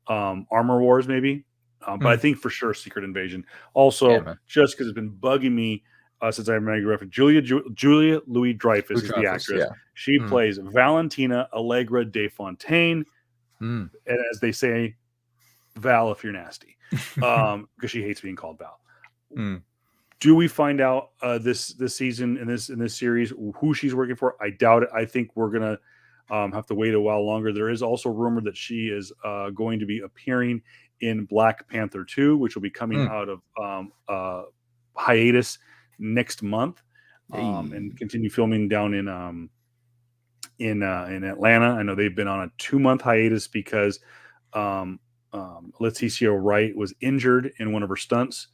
Armor Wars, maybe. But I Hmm, think for sure Secret Invasion. yeah, Also, man. just because it's been bugging me since I made a reference, Julia Louis Dreyfus Blue is the Travis, actress. yeah. She Hmm, plays Valentina Allegra de Fontaine, hmm, and as they say, Val if you're nasty, because she hates being called Val. hmm. Do we find out this season in this series who she's working for? I doubt it. I think we're gonna have to wait a while longer. There is also rumor that she is going to be appearing in Black Panther 2, which will be coming Hmm. out of hiatus next month, and Hey. continue filming down in Atlanta. I know they've been on a 2-month hiatus because Leticia Wright was injured in one of her stunts.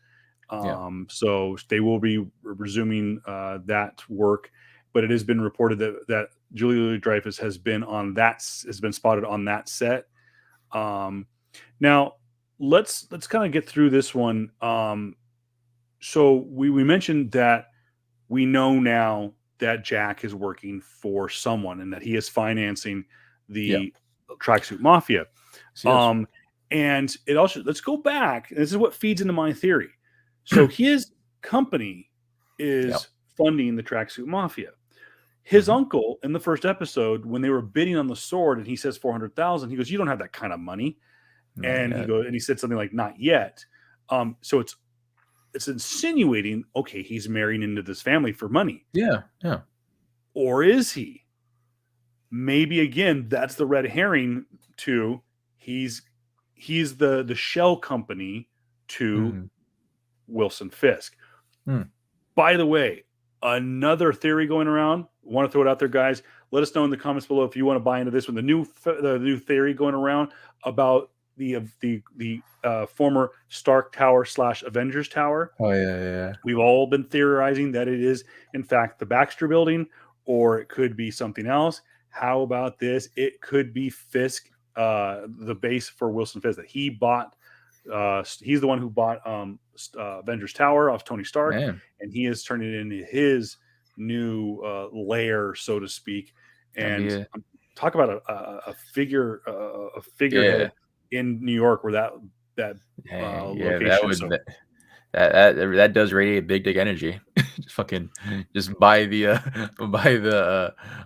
Yeah. So they will be resuming that work. But it has been reported that Julia Louis-Dreyfus has been spotted on that set. Now let's kind of get through this one. So we mentioned that we know now that Jack is working for someone and that he is financing Yeah. the tracksuit mafia. Yes, he is. Um, and it also, let's go back. This is what feeds into my theory. So his company Yeah. is funding the tracksuit mafia. His Hmm. uncle in the first episode, when they were bidding on the sword, and he says 400,000, he goes, "You don't have that kind of money." Not And yet. he said something like, "Not yet." So it's insinuating, okay, he's marrying into this family for money, Yeah. Yeah. or is he? Maybe again, that's the red herring to he's the shell company to Hmm. Wilson Fisk. Hmm. By the way, another theory going around. Want to throw it out there, guys? Let us know in the comments below if you want to buy into this one. The new theory going around about the former Stark Tower / Avengers Tower. Oh yeah. Yeah. Yeah. We've all been theorizing that it is, in fact, the Baxter building, or it could be something else. How about this? It could be Fisk, the base for Wilson Fisk that he bought. He's the one who bought Avengers Tower off Tony Stark, Man, and he is turning it into his new lair, so to speak. that'd be And a talk about a yeah. figurehead in New York where that Hey, yeah, that location. would So that does radiate big dick energy. Just fucking just buy the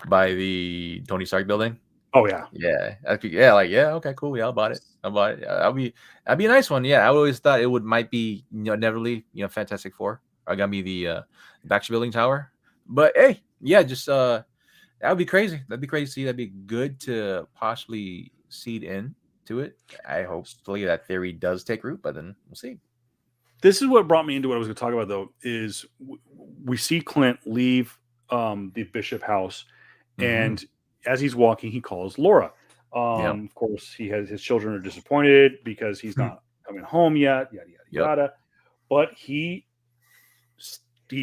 buy the Tony Stark building. oh yeah. Yeah, yeah, like yeah, okay, cool. Yeah, I'll buy it. I'll buy it. That'd be a nice one. Yeah, I always thought it would might be Neverly, Fantastic Four. Or gonna be the Baxter Building Tower. But hey, yeah, just that would be crazy. That'd be crazy to see. That'd be good to possibly seed in to it. I hopefully that theory does take root, but then we'll see. This is what brought me into what I was going to talk about, though. Is we see Clint leave the Bishop house, Mm-hmm. and as he's walking, he calls Laura. Yeah. Of course, his children are disappointed because he's Hmm. not coming home yet. Yada yada Yep. yada. But he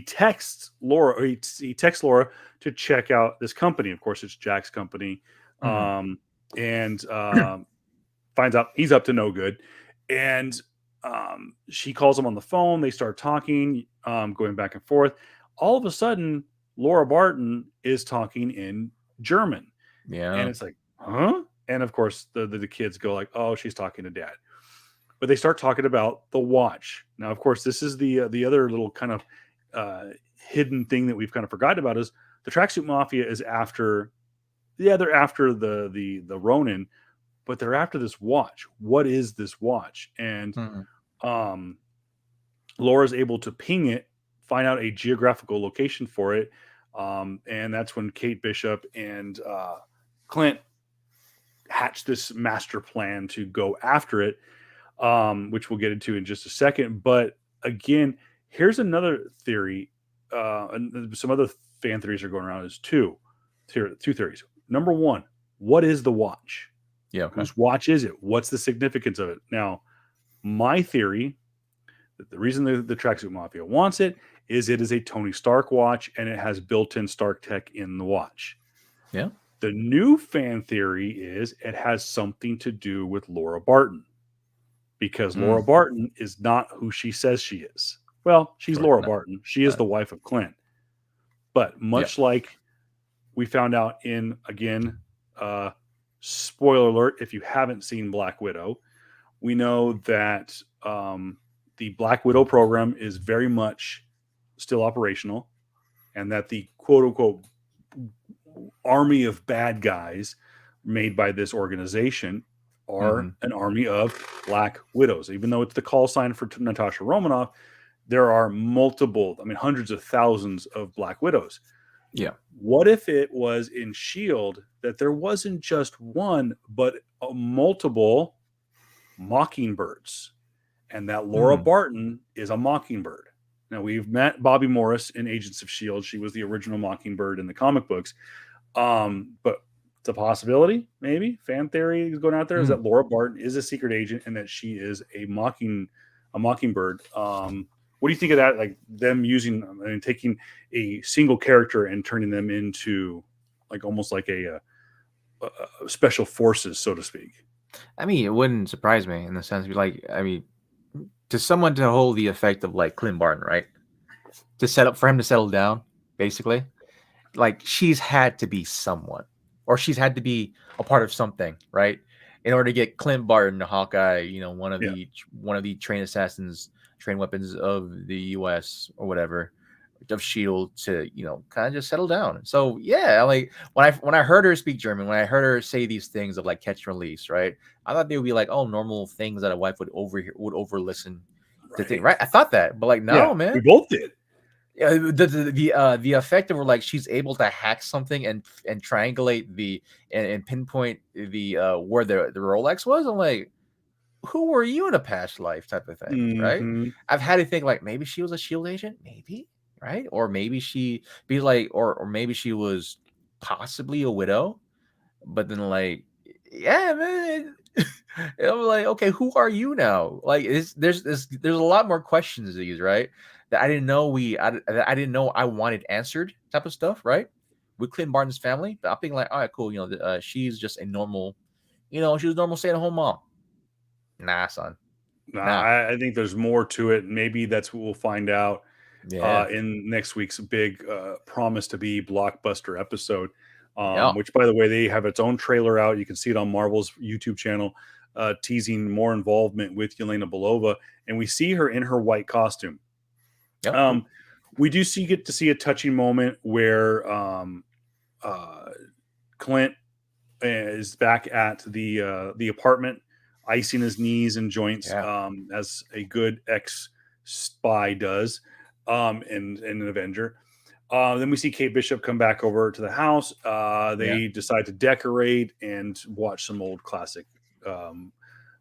texts Laura, or he texts Laura to check out this company. Of course, it's Jack's company, Mm-hmm. um, and finds out he's up to no good. And she calls him on the phone. They start talking, going back and forth. All of a sudden, Laura Barton is talking in German. And Yeah. it's like, huh? And of course, the kids go like, oh, she's talking to dad. But they start talking about the watch. Now, of course, this is the other little kind of uh, hidden thing that we've kind of forgotten about is the tracksuit mafia is after, yeah, they're after the Ronin, but they're after this watch. What is this watch? And Mm-hmm. um, Laura's able to ping it, find out a geographical location for it, and that's when Kate Bishop and Clint hatch this master plan to go after it, which we'll get into in just a second. But again, here's another theory. And some other fan theories are going around. Is two theories. Number one, what is the watch? Yeah. Okay. Whose watch is it? What's the significance of it? Now, my theory that the reason the tracksuit mafia wants it is a Tony Stark watch and it has built-in Stark tech in the watch. Yeah. The new fan theory is it has something to do with Laura Barton because Laura Mm. Barton is not who she says she is. Well, Of she's course Laura not. Barton. She is the wife of Clint. But Yeah. much like we found out in, again, spoiler alert, if you haven't seen Black Widow, we know that the Black Widow program is very much still operational and that the quote unquote army of bad guys made by this organization Mm-hmm. are an army of Black Widows. Even though it's the call sign for Natasha Romanoff, there are multiple, I mean, hundreds of thousands of Black Widows. Yeah. What if it was in S.H.I.E.L.D. that there wasn't just one, but multiple Mockingbirds, and that Laura Mm. Barton is a Mockingbird? Now, we've met Bobby Morris in Agents of S.H.I.E.L.D. She was the original Mockingbird in the comic books. But It's a possibility, maybe. Fan theory is going out there is Mm. that Laura Barton is a secret agent and that she is a mockingbird. What do you think of that? Like them using and taking a single character and turning them into like almost like special forces, so to speak. I mean, it wouldn't surprise me in the sense of like, I mean, to someone to hold the effect of like Clint Barton, right? To set up for him to settle down, basically. Like she's had to be someone, or she's had to be a part of something, right? In order to get Clint Barton, Hawkeye, Yeah. one of the trained assassins, trained weapons of the U.S. or whatever, of Shield to kind of just settle down. So yeah, like when I heard her speak German, when I heard her say these things of like catch and release, right? I thought they would be like, oh, normal things that a wife would overhear, would over listen to think, Right. right? I thought that, but like Yeah. no, We man. both did. Yeah, the effect of where like she's able to hack something and triangulate and pinpoint the where the Rolex was. I'm like, who were you in a past life type of thing, right? Hmm. I've had to think like maybe she was a shield agent, maybe, right? Or maybe she be like, or maybe she was possibly a widow, but then like, yeah, man. I'm like, okay, who are you now? Like, there's a lot more questions to these, right? That I didn't know that I didn't know I wanted answered type of stuff, right? With Clint Barton's family, but I'm thinking like, all right, cool. She's just a normal, she was a normal stay-at-home mom. Nah, son, Nah, nah. I think there's more to it. Maybe that's what we'll find out Yeah, in next week's big promise to be blockbuster episode. yeah, Which, by the way, they have its own trailer out. You can see it on Marvel's YouTube channel, teasing more involvement with Yelena Belova, and we see her in her white costume. yep, Um, we do get to see a touching moment where uh, Clint is back at the apartment, icing his knees and joints, yeah, as a good ex spy does, in an Avenger. Then we see Kate Bishop come back over to the house. yeah, They decide to decorate and watch some old classic um,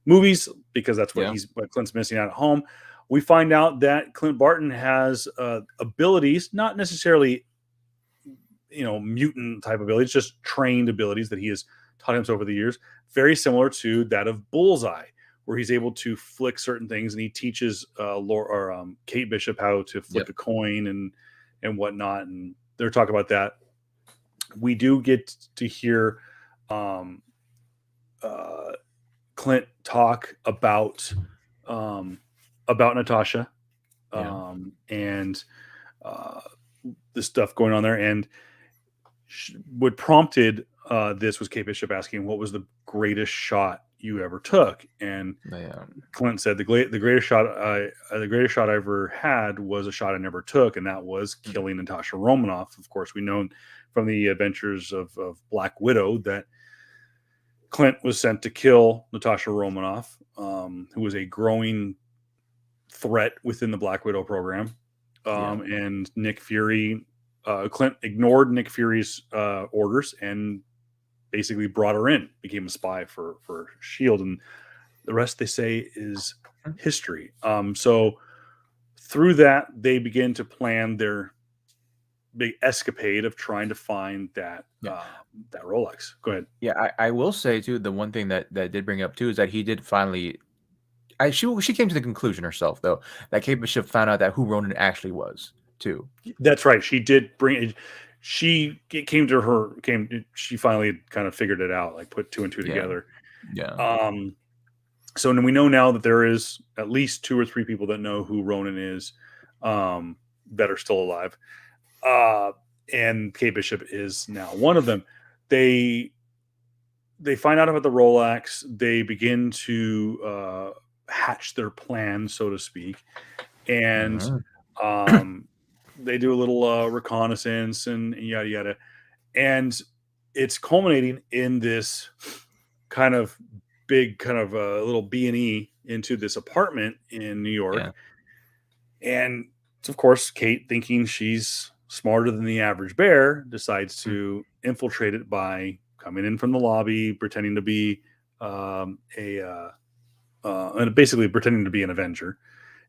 movies because that's yeah, what Clint's missing out at home. We find out that Clint Barton has abilities, not necessarily mutant type abilities, just trained abilities that he has taught himself over the years, very similar to that of Bullseye, where he's able to flick certain things, and he teaches Kate Bishop how to yep, flick a coin and whatnot. And they're talking about that. We do get to hear um, uh, Clint talk um, about Natasha yeah, and uh, the stuff going on there, and what prompted this was Kate Bishop asking, "What was the greatest shot you ever took?" And yeah, Clint said, the greatest shot I ever had was a shot I never took, and that was killing Natasha Romanoff." Of course, we know from the adventures of Black Widow that Clint was sent to kill Natasha Romanoff, who was a growing threat within the Black Widow program. yeah, And Nick Fury, Clint ignored Nick Fury's orders and basically brought her in, became a spy for Shield, and the rest they say is history. So through that, they begin to plan their big escapade of trying to find yeah. that Rolex. Go ahead. Yeah, I will say too, the one thing that did bring up too is that he did finally. She came to the conclusion herself though that Kate Bishop found out that who Ronan actually was too. That's right. She did bring it. It came to her. She finally kind of figured it out, like put two and two Yeah, together. yeah, Um, so we know now that there is at least two or three people that know who Ronan is, that are still alive. Uh, and Kate Bishop is now one of them. They find out about the Rolex. They begin to hatch their plan, so to speak, and mhm, um, they do a little reconnaissance and yada yada, and it's culminating in this kind of big kind of a little B&E into this apartment in New York. yeah, And of course, Kate, thinking she's smarter than the average bear, decides mm, to infiltrate it by coming in from the lobby, pretending to be and basically pretending to be an Avenger.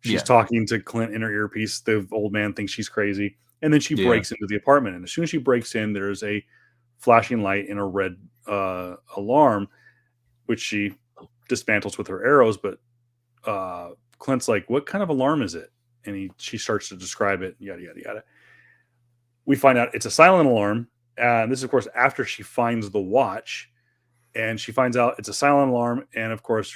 She's yeah, talking to Clint in her earpiece. The old man thinks she's crazy. And then she yeah, breaks into the apartment. And as soon as she breaks in, there's a flashing light and a red alarm, which she dismantles with her arrows. But Clint's like, "What kind of alarm is it?" And she starts to describe it. Yada yada yada. We find out it's a silent alarm, and this is of course after she finds the watch, and she finds out it's a silent alarm. And of course,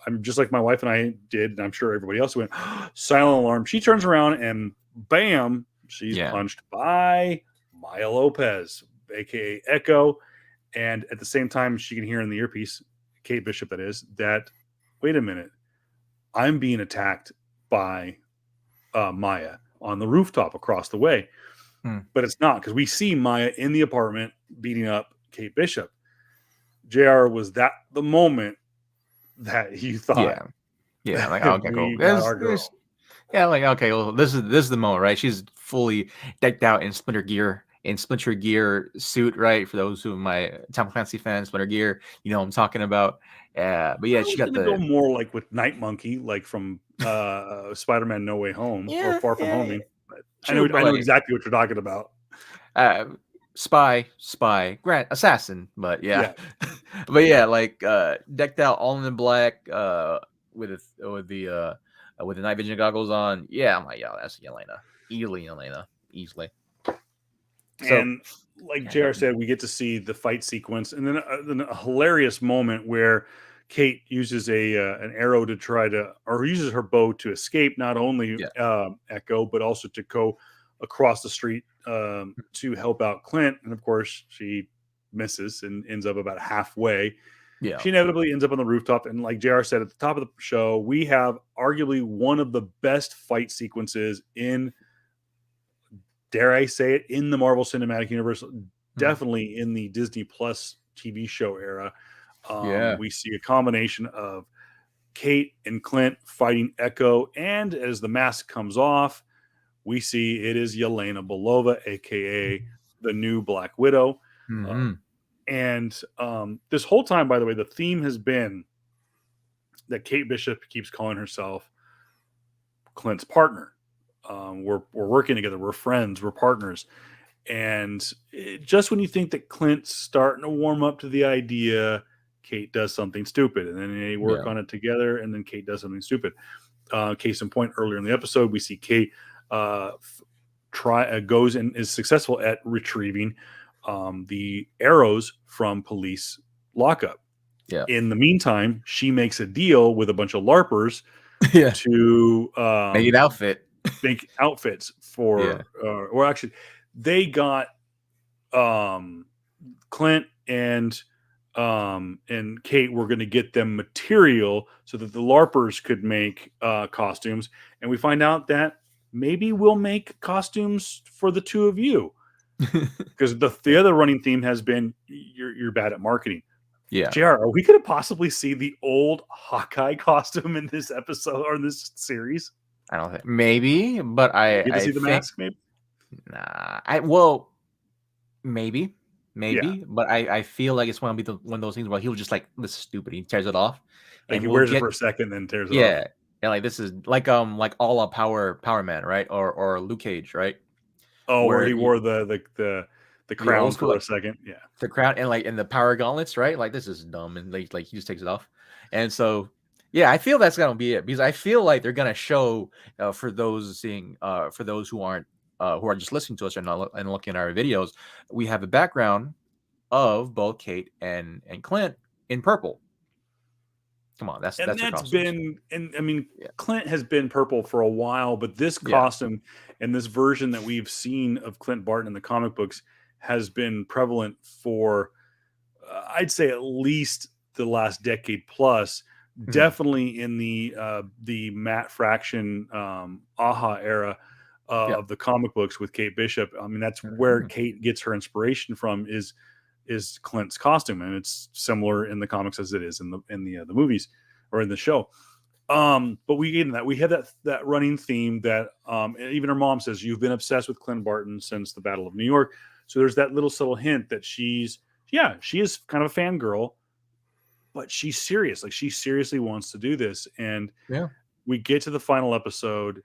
I'm just like my wife and I did, and I'm sure everybody else went, silent alarm. She turns around and bam, she's Yeah. punched by Maya Lopez, aka Echo. And at the same time, she can hear in the earpiece, Kate Bishop, that is, that, wait a minute, I'm being attacked by Maya on the rooftop across the way. Hmm. But it's not, because we see Maya in the apartment beating up Kate Bishop. JR, was that the moment that you thought Yeah. Yeah. Like, okay, cool. we got our girl? Yeah, like, okay, well, this is the moment, right? She's fully decked out in Splinter Gear suit, right? For those who my Tom Clancy fans, Splinter Gear, you know what I'm talking about. But I yeah, she was got gonna go the more like with Night Monkey, like from Spider-Man No Way Home or yeah, Far From yeah, Homing. But true, but I know like exactly what you're talking about. uh spy, grant assassin, but yeah. Yeah. But yeah, like decked out all in the black, with the night vision goggles on. Yeah, I'm like, yo, that's Yelena. Easily. So And like yeah, JR said, we get to see the fight sequence, and then a hilarious moment where Kate uses an arrow to try to, or uses her bow to escape not only yeah, Echo, but also to go across the street to help out Clint. And of course, she misses and ends up about halfway. yeah, She inevitably ends up on the rooftop. And like JR said at the top of the show, we have arguably one of the best fight sequences in, dare I say it, in the Marvel Cinematic Universe, mm, definitely in the Disney Plus TV show era. yeah, We see a combination of Kate and Clint fighting Echo, and as the mask comes off, we see it is Yelena Belova, aka the new Black Widow. Uh, mm-hmm. and this whole time, by the way, the theme has been that Kate Bishop keeps calling herself Clint's partner. We're working together. We're friends. We're partners. And just when you think that Clint's starting to warm up to the idea, Kate does something stupid, and then they work Yeah, on it together, and then Kate does something stupid. Case in point, earlier in the episode, we see Kate uh, goes and is successful at retrieving the arrows from police lockup. yeah, In the meantime, she makes a deal with a bunch of LARPers yeah. to Make it outfit. make outfits Yeah, for, or actually, they got Clint and Kate were going to get them material so that the LARPers could make costumes, and we find out that maybe we'll make costumes for the two of you, because the yeah, other running theme has been you're bad at marketing. yeah. JR, are we going to possibly see the old Hawkeye costume in this episode or in this series? I don't think maybe, but Do I we get to I see the think mask? Maybe. nah. Well, maybe, Yeah, but I feel like it's one of those things where he'll just like, this is stupid. He tears it off, like and he we'll wears it get for a second, then tears it off. yeah, and like this is like all a Power Man, right? Or Luke Cage, right? Oh, where Where he you, wore the the old crown school for a like second. Yeah. the crown and like in the power gauntlets, right? Like this is dumb, and like he just takes it off, and so yeah, I feel that's gonna be it because I feel like they're gonna show for those who are just listening to us and not and looking at our videos, we have a background of both Kate and Clint in purple. Come on, And that's their that's costumes. been, and I mean, Yeah, Clint has been purple for a while, but this yeah, costume and this version that we've seen of Clint Barton in the comic books has been prevalent for, I'd say, at least the last decade plus. mhm, Definitely in the Matt Fraction AHA era yeah, of the comic books with Kate Bishop. I mean, that's where mhm, Kate gets her inspiration from, is Clint's costume, and it's similar in the comics as it is in the movies or in the show. But we get that we have that running theme that and even her mom says you've been obsessed with Clint Barton since the Battle of New York. So there's that little subtle hint that she is kind of a fangirl, but she's serious. Like she seriously wants to do this. And yeah, we get to the final episode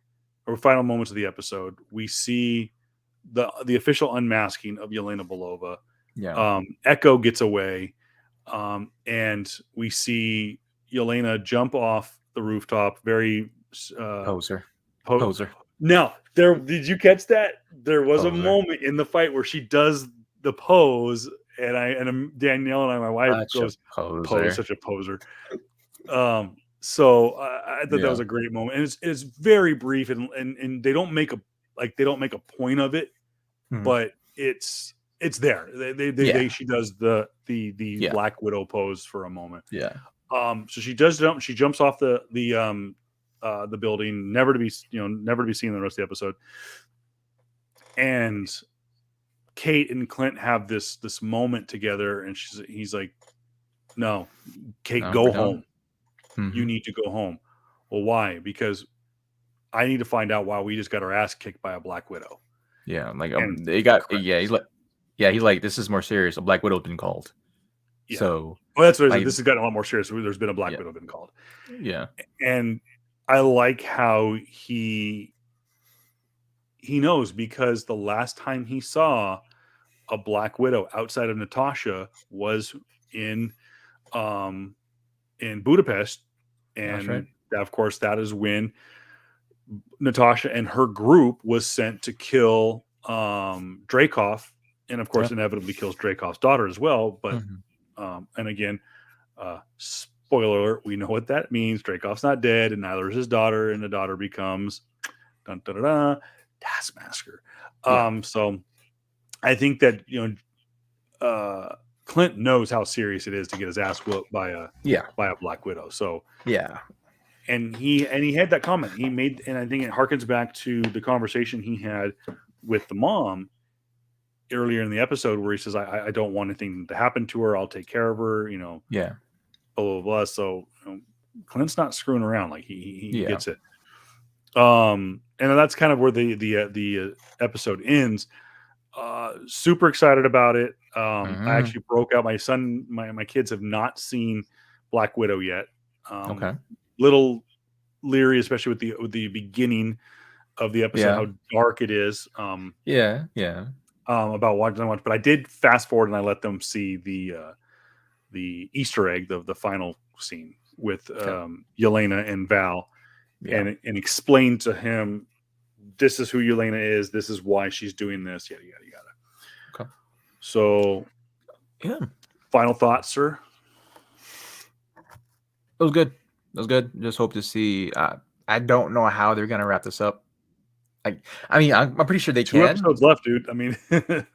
or final moments of the episode. We see the official unmasking of Yelena Belova. Yeah. Echo gets away, and we see Yelena jump off the rooftop. Very uh, Poser. po- Poser. now, there did you catch that? There was a Poser. moment in the fight where she does the pose, and Danielle and I, my wife, Such a goes, "Pose, poser. such a poser." So I thought that was Yeah. a great moment, and it's very brief, and they don't make a point of it, Mhm. but it's there. Yeah. She does the Yeah. Black Widow pose for a moment. Yeah. So she does jump. She jumps off the building, never to be seen in the rest of the episode. And Kate and Clint have this moment together, and he's like, "No, Kate, No, we're go done. home. You Hmm. need to go home." Well, why? Because I need to find out why we just got our ass kicked by a Black Widow. Yeah. Like And they got. Yeah. credits. He's like, this is more serious. A Black Widow's been called. Yeah. So Well, that's what I said. like, This has gotten a lot more serious. There's been a Black yeah. Widow been called, Yeah. and I like how he knows, because the last time he saw a Black Widow outside of Natasha was in um in Budapest, That's right. and of course that is when Natasha and her group was sent to kill Dreykov, and of course Yeah. inevitably kills Dreykov's daughter as well. But Hmm. and again, spoiler alert, we know what that means. Dreykov's not dead, and neither is his daughter, and the daughter becomes dun, dun, dun, dun, Taskmaster. Yeah. So I think that Clint knows how serious it is to get his ass whooped by Yeah. a Black Widow. So Yeah. and he had that comment he made, and I think it harkens back to the conversation he had with the mom earlier in the episode, where he says, I don't want anything to happen to her. I'll take care of her, Yeah. blah, blah, blah. So Clint's not screwing around. Like he Yeah. gets it. And that's kind of where the episode ends. Super excited about it. I Hmm. actually broke out. My kids have not seen Black Widow yet. Okay. Little leery, especially with the beginning of the episode, Yeah. how dark it is. Yeah. Yeah. About watching much, but I did fast forward and I let them see the Easter egg, the final scene with Okay. Yelena and Val, Yeah. and explain to him, this is who Yelena is. This is why she's doing this. Yada yada yada. Okay. So, Yeah. final thoughts, sir. It was good. It was good. Just hope to see. I don't know how they're gonna wrap this up. I mean, I'm pretty sure they 2 episodes can. left, dude. I mean,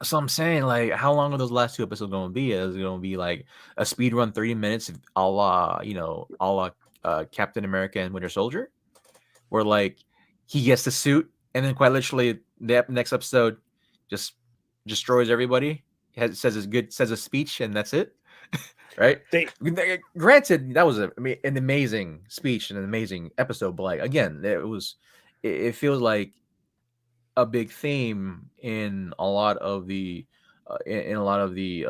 So I'm saying, like, how long are those last two episodes going to be? Is it going to be like a speed run, 30 minutes, a la, a la Captain America and Winter Soldier, where like he gets the suit and then quite literally the next episode just destroys everybody. Says a speech and that's it, right? they Granted, that was an amazing speech and an amazing episode, but like again, it feels like a big theme in a lot of in a lot of the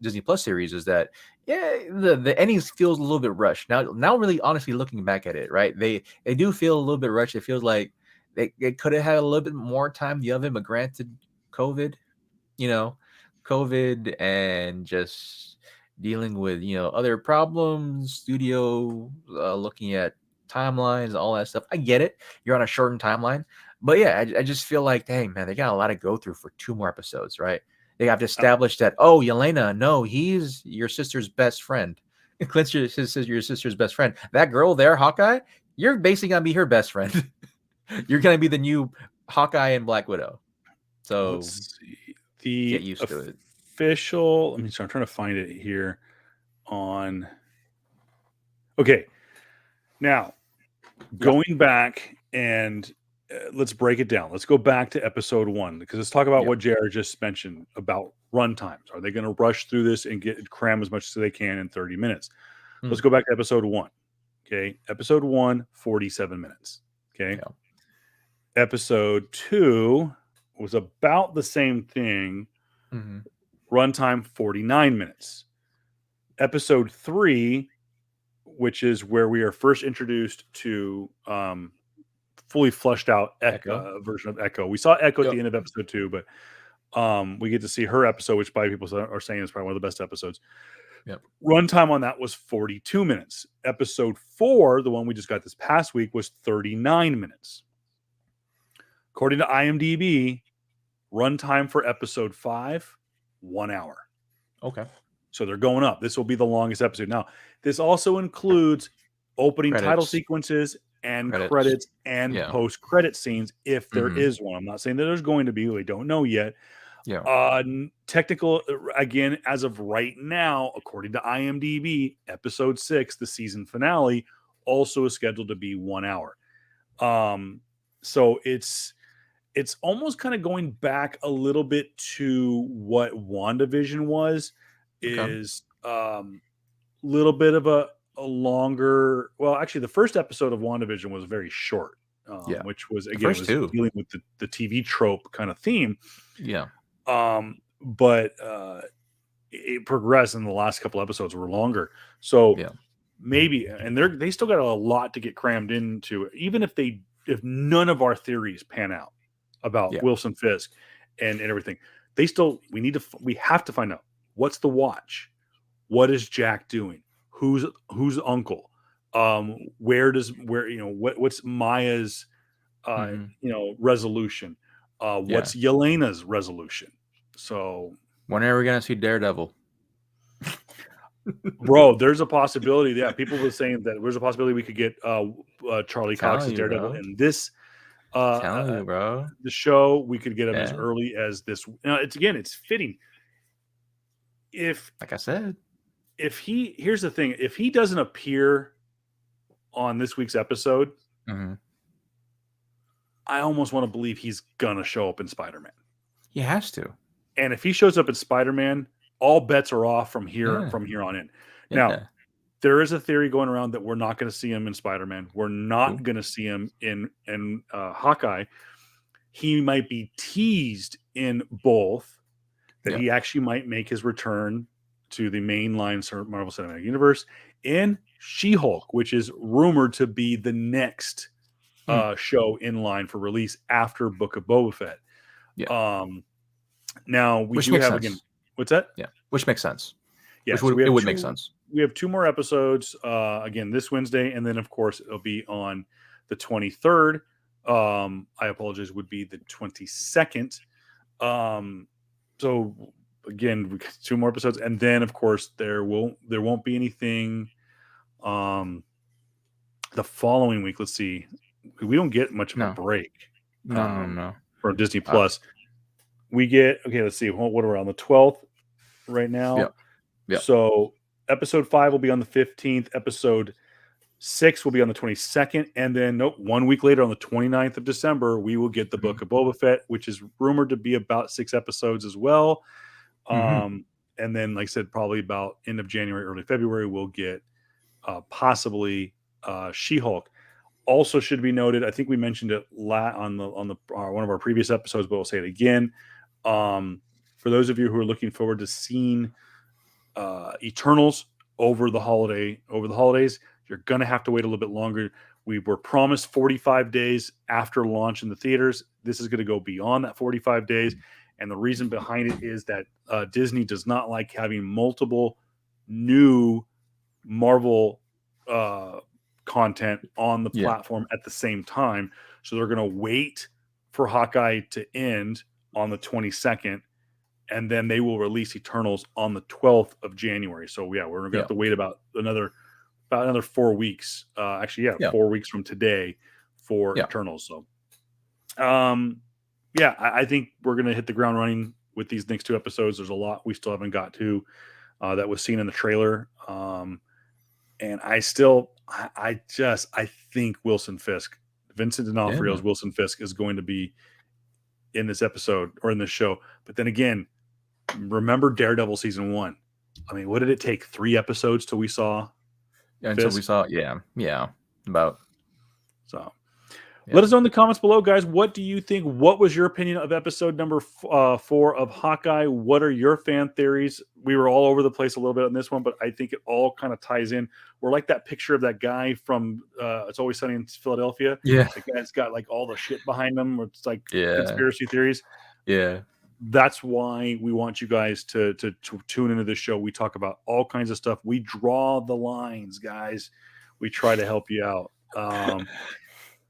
Disney Plus series is that the endings feels a little bit rushed. Now really honestly looking back at it, right? They do feel a little bit rushed. It feels like they could have had a little bit more time the oven, but granted, COVID, you know, COVID and just dealing with other problems, studio looking at timelines, all that stuff. I get it. You're on a shortened timeline, but yeah, I just feel like, dang man, they got a lot to go through for two more episodes, right? They have to establish that. Oh, Yelena, no, he's your sister's best friend. Clint's your sister's best friend. That girl there, Hawkeye, you're basically gonna be her best friend. You're gonna be the new Hawkeye and Black Widow. So let's see get the used to it. official. Let me. I'm trying to find it here on. Okay, now Yeah. going back and let's break it down. Let's go back to episode 1, because let's talk about Yeah. what Jared just mentioned about run times. Are they going to rush through this and cram as much as they can in 30 minutes? Hmm. Let's go back to episode 1. Okay, episode 1, 47 minutes. Okay, Yeah. episode 2 was about the same thing. Mm-hmm. Runtime 49 minutes. Episode 3, which is where we are first introduced to fully fleshed out Echo. version of Echo. We saw Echo at Yep. the end of episode 2, but We get to see her episode, which by people are saying is probably one of the best episodes. Yep. Runtime on that was 42 minutes. Episode 4, the one we just got this past week, was 39 minutes. According to IMDb, runtime for episode 5, 1 hour. Okay. So they're going up. This will be the longest episode. Now, this also includes opening title Credits. sequences and Credits. credits and Yeah. post-credit scenes if there Mhm. is one. I'm not saying that there's going to be. We don't know yet. Yeah. Technical, again, as of right now, according to IMDb, episode 6, the season finale, also is scheduled to be 1 hour. So it's almost kind of going back a little bit to what WandaVision was, Okay. is little bit of a longer. Well, actually, the first episode of WandaVision was very short, Yeah. which was, The again, it first was two. dealing with the TV trope kind of theme. Yeah. But it progressed, and the last couple episodes were longer. So Yeah. maybe, and they still got a lot to get crammed into, even if none of our theories pan out about Yeah. Wilson Fisk and everything. We have to find out what's the watch, what is Jack doing, who's uncle, what's Maya's Mhm. resolution, Yeah. what's Yelena's resolution. So, When are we gonna see Daredevil? bro, there's a possibility. Yeah, people were saying that there's a possibility we could get Charlie Cox as Telling you, Daredevil bro. in this Telling you, bro. the show. We could get him as Yeah. early as this. Now, it's fitting. If Like I said. here's the thing, if he doesn't appear on this week's episode, Mhm. I almost want to believe he's gonna show up in Spider-Man. He has to. And if he shows up in Spider-Man, all bets are off from here Yeah. on in. Yeah. Now, there is a theory going around that we're not going to see him in Spider-Man. We're not Cool. going to see him in Hawkeye. He might be teased in both, that Yeah. he actually might make his return to the mainline Marvel Cinematic Universe in She-Hulk, which is rumored to be the next show in line for release after Book of Boba Fett. Yeah. Now we Which do makes have sense. again. What's that? Yeah. Which makes sense. Yeah, Which so it would make sense. We have 2 more episodes again this Wednesday, and then of course it'll be on the 23rd. I apologize, would be the 22nd. So again, we got 2 more episodes, and then of course there won't be anything the following week. Let's see. We don't get much of a break. No. From Disney Plus. We get, let's see, what are we on the 12th right now? Yeah. So episode 5 will be on the 15th, episode 6 will be on the 22nd, and then 1 week later on the 29th of December, we will get the Book of Boba Fett, which is rumored to be about 6 episodes as well. And then, like I said, probably about end of January, early February, we'll get possibly She-Hulk. Also should be noted, I think we mentioned it on the one of our previous episodes, but we'll say it again. For those of you who are looking forward to seeing Eternals over the holidays, you're going to have to wait a little bit longer. We were promised 45 days after launch in the theaters. This is going to go beyond that 45 days. And the reason behind it is that Disney does not like having multiple new Marvel content on the platform at the same time. So they're going to wait for Hawkeye to end on the 22nd, and then they will release Eternals on the 12th of January. So we're going to have to wait about another 4 weeks. 4 weeks from today for Eternals. So, I think we're going to hit the ground running with these next 2 episodes. There's a lot we still haven't got to that was seen in the trailer. And I think Wilson Fisk, Vincent D'Onofrio's Wilson Fisk, is going to be in this episode or in this show. But then again, remember Daredevil season 1. I mean, what did it take? 3 episodes till we saw until we saw about. So let us know in the comments below, guys. What do you think? What was your opinion of episode number 4 of Hawkeye? What are your fan theories? We were all over the place a little bit on this one, but I think it all kind of ties in. We're like that picture of that guy from It's Always Sunny in Philadelphia. Yeah. The guy's got like all the shit behind him, where it's like conspiracy theories. Yeah. that's why we want you guys to tune into this show. We talk about all kinds of stuff. We draw the lines, guys. We try to help you out.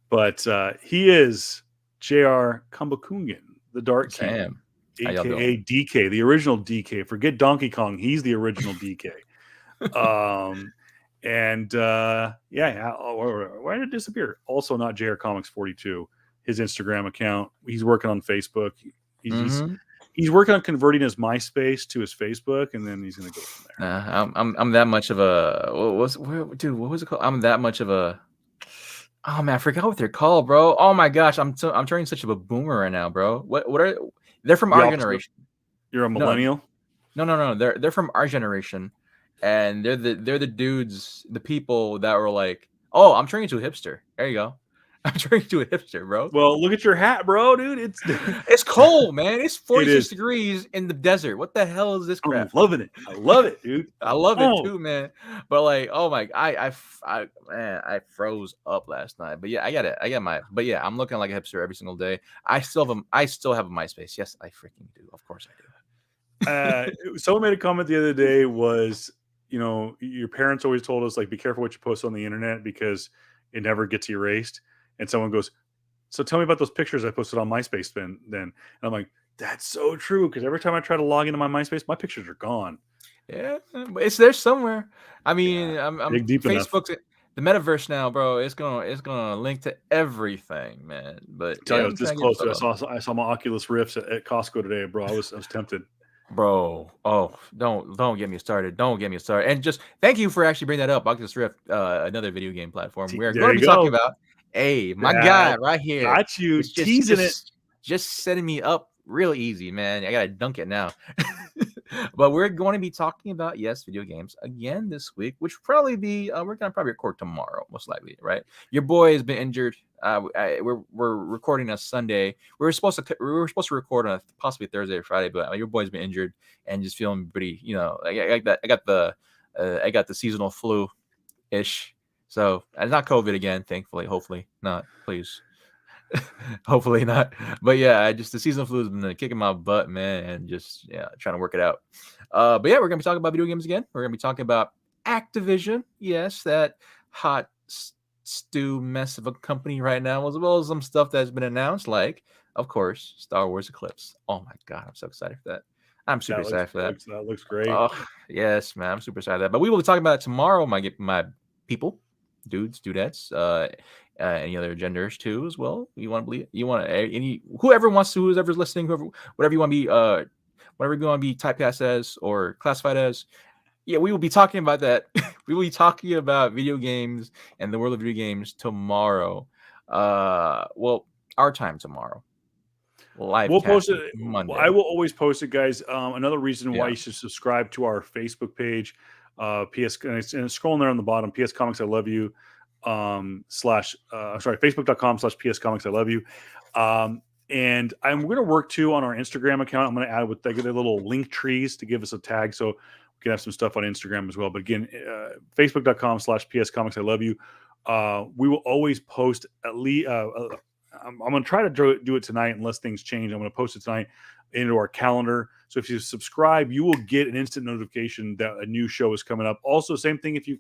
But he is J.R. Kumbakungan, the Dark King, Sam, how y'all doing? aka DK, the original DK. Forget Donkey Kong. He's the original DK. And yeah, why did it disappear? Also, not JR Comics 42, his Instagram account. He's working on Facebook. He's Mm-hmm. he's working on converting his MySpace to his Facebook, and then he's gonna go from there. I'm that much of a dude. What was it called? I'm that much of a. Oh man, I forgot what they're called, bro. Oh my gosh, I'm turning such a boomer right now, bro. What are they're from The our opposite. generation? You're a No, millennial. no. They're from our generation, and they're the dudes, the people that were like, oh, I'm turning into a hipster. There you go. I'm turning into a hipster, bro. Well, look at your hat, bro, dude. It's It's cold, man. It's it 46 is. degrees in the desert. What the hell is this I'm crap? loving it. I love it, dude. I love it Oh, too, man. But like, oh my, man, I froze up last night. But yeah, I got it. I got my. But yeah, I'm looking like a hipster every single day. I still have a MySpace. Yes, I freaking do. Of course I do. someone made a comment the other day was, your parents always told us, like, be careful what you post on the internet because it never gets erased. And someone goes, so tell me about those pictures I posted on MySpace then. And I'm like, that's so true, because every time I try to log into my MySpace, my pictures are gone. Yeah, but it's there somewhere. I Yeah, mean, I'm dig deep enough. Facebook's the metaverse now, bro. It's gonna link to everything, man. But Tell yeah, you, I was I'm this trying to get close. stuff on. I saw my Oculus Rifts at Costco today, bro. I was tempted. Bro, oh, don't get me started. Don't get me started. And just thank you for actually bringing that up. Oculus Rift, another video game platform. We're There going to you be talking go. about. Hey, my That guy right here. got you It's teasing it. just setting me up real easy, man. I gotta dunk it now. But we're going to be talking about video games again this week, which will probably be we're gonna probably record tomorrow, most likely, right? Your boy has been injured. We're recording on Sunday. We were supposed to record on possibly Thursday or Friday, but your boy's been injured and just feeling pretty. I got the seasonal flu ish. So it's not COVID again, thankfully. Hopefully not, please. Hopefully not. But yeah, the seasonal flu has been kicking my butt, man, and just trying to work it out. But yeah, we're gonna be talking about video games again. We're gonna be talking about Activision. Yes, that hot stew mess of a company right now, as well as some stuff that's been announced, like, of course, Star Wars Eclipse. Oh my god, I'm so excited for that. I'm super excited for that. That looks great. Oh yes, man, I'm super excited for that. But we will be talking about it tomorrow, my people, dudes, dudettes, any other genders too as well. Whoever's listening, whatever you want to be, whatever you want to be typecast as or classified as. Yeah, we will be talking about that. We will be talking about video games and the world of video games tomorrow. Well, our time tomorrow. Live We'll post casting it. Monday. I will always post it, guys. Another reason why Yeah. you should subscribe to our Facebook page, PS, and it's scrolling there on the bottom. PS Comics, I love you. Slash, sorry, Facebook.com/PS Comics, I love you. And I'm going to work too on our Instagram account. I'm going to add with the little link trees to give us a tag, so we can have some stuff on Instagram as well. But again, Facebook.com/PS Comics, I love you. We will always post at least. I'm going to try to do it tonight unless things change. I'm going to post it tonight into our calendar. So if you subscribe, you will get an instant notification that a new show is coming up. Also, same thing if you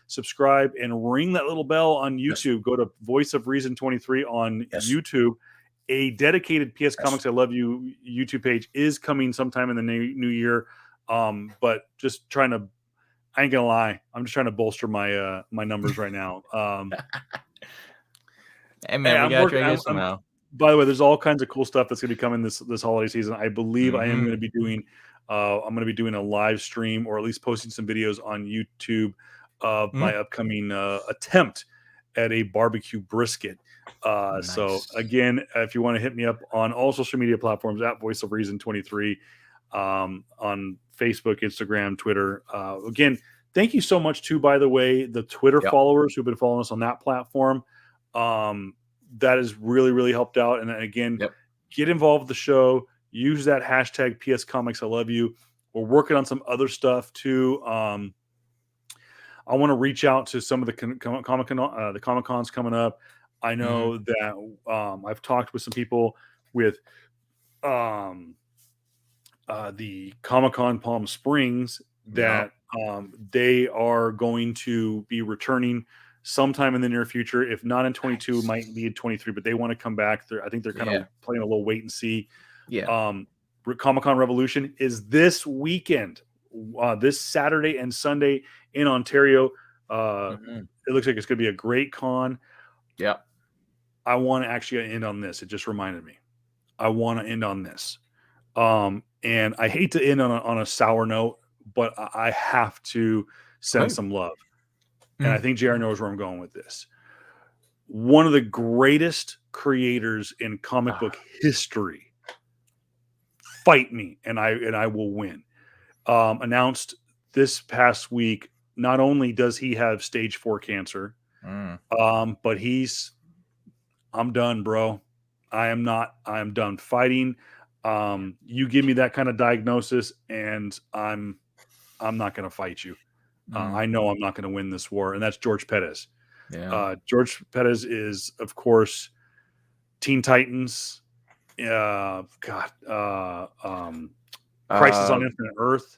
subscribe and ring that little bell on YouTube. Yes. Go to Voice of Reason 23 on YouTube. A dedicated PS Comics I Love You YouTube page is coming sometime in the new year. But just trying to, I ain't gonna lie, I'm just trying to bolster my my numbers right now. Hey man, we gotta try to get somehow. By the way, there's all kinds of cool stuff that's going to be coming this holiday season. I believe I am going to be doing. I'm going to be doing a live stream, or at least posting some videos on YouTube of my upcoming attempt at a barbecue brisket. Nice. So again, if you want to hit me up on all social media platforms at Voice of Reason 23, on Facebook, Instagram, Twitter. Again, thank you so much too. By the way, the Twitter followers who've been following us on that platform. That has really, really helped out. And again, get involved with the show. Use that hashtag PS Comics I Love You. We're working on some other stuff too. I want to reach out to some of the Comic Cons coming up. I know that I've talked with some people with um, the Comic Con Palm Springs Yeah. that they are going to be returning sometime in the near future. If not in 22, it might be in Nice. 23, but they want to come back. I think they're kind of Yeah. playing a little wait and see. Yeah. Um, Comic Con Revolution is this weekend, this Saturday and Sunday in Ontario. Uh, Hmm. it looks like it's going to be a great con. Yeah. I want to actually end on this. It just reminded me. I want to end on this. And I hate to end on a sour note, but I have to send Okay. some love. And I Mm. think JR knows where I'm going with this. One of the greatest creators in comic book Ah. history, fight me, and I will win. Announced this past week. Not only does he have stage 4 cancer, Mm. but I'm done, bro. I am not. I am done fighting. You give me that kind of diagnosis, and I'm not going to fight you. Mm. I know I'm not going to win this war, and that's George Pettis. Yeah. George Pettis is, of course, Teen Titans. God, Crisis on Uh. Infinite Earth,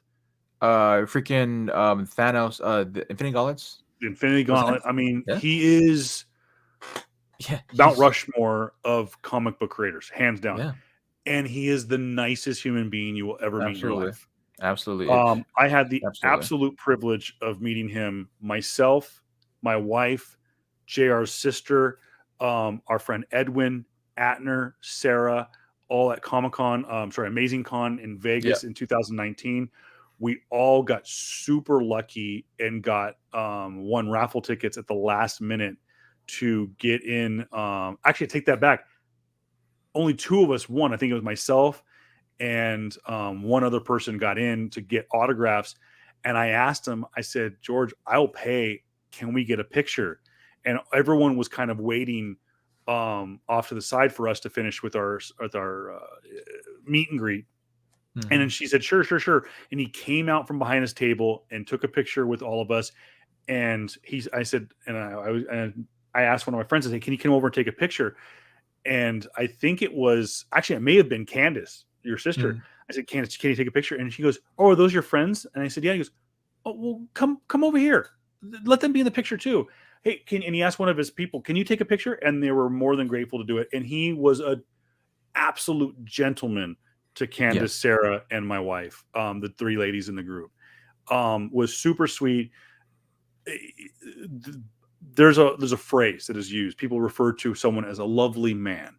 Freaking Thanos. The Infinity Gauntlets. the Infinity Was that? Gauntlet. I mean, Yeah. he is Yeah. Mount He's. Rushmore of comic book creators, hands down. Yeah. And he is the nicest human being you will ever meet in your Absolutely. life. Absolutely. I had the Absolutely. absolute privilege of meeting him myself, my wife, JR's sister, our friend Edwin, Atner, Sarah, all at Comic Con, Amazing Con in Yeah. Vegas in 2019. We all got super lucky and got won raffle tickets at the last minute to get in. Actually, I take that back. Only two of us won. I think it was myself and one other person got in to get autographs. And I asked him, I said, George, I'll pay. Can we get a picture? And everyone was kind of waiting off to the side for us to finish with our meet and greet. And then Hmm. she said, sure, sure, sure. And he came out from behind his table and took a picture with all of us. And I said, and I asked one of my friends, I said, can you come over and take a picture? And I think it was actually it may have been Candace, your sister. Mm. I said, Candace, can you take a picture? And she goes, oh, are those your friends? And I said, yeah. He goes, oh, well, come over here. Let them be in the picture too. Hey, and he asked one of his people, can you take a picture? And they were more than grateful to do it. And he was a absolute gentleman to Candace, Yes. Sarah, and my wife, the three ladies in the group. Was super sweet. There's a phrase that is used. People refer to someone as a lovely man.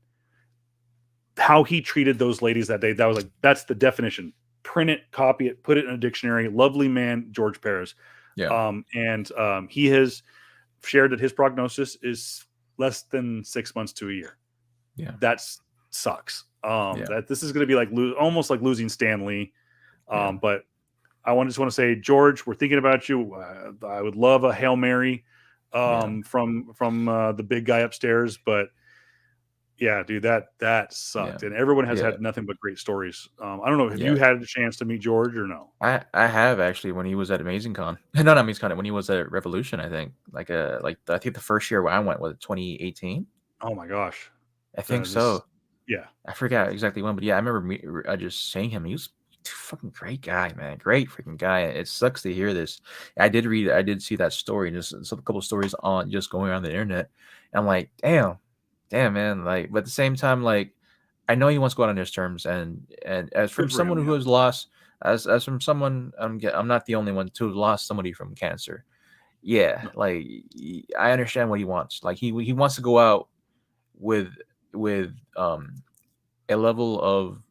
How he treated those ladies that day, that was like, that's the definition. Print it, copy it, put it in a dictionary. Lovely man, George Paris. Yeah. And he has shared that his prognosis is less than 6 months to a year. Yeah. That sucks. Yeah. That this is going to be like almost like losing Stan Lee. Yeah. But just want to say, George, we're thinking about you. I would love a Hail Mary Yeah. from the big guy upstairs, but yeah, dude, that Yeah. sucked, and everyone has Yeah. had nothing but great stories. I don't know, have you Yeah. had a chance to meet George or no? I have actually when he was at Amazing Con. Not Amazing Con, when he was at Revolution, I think. Like I think the first year where I went was 2018. Oh my gosh, I think this, so. yeah, I forgot exactly when, but yeah, I remember just seeing him. He was a fucking great guy, man. Great freaking guy. It sucks to hear this. I did see that story, just a couple of stories on just going around the internet. And I'm like, damn, man. Like, but at the same time, like, I know he wants to go out on his terms, and as from good for someone him. who Yeah, has lost, as from someone, I'm not the only one to have lost somebody from cancer. Yeah, no, like I understand what he wants. Like he wants to go out with with a level of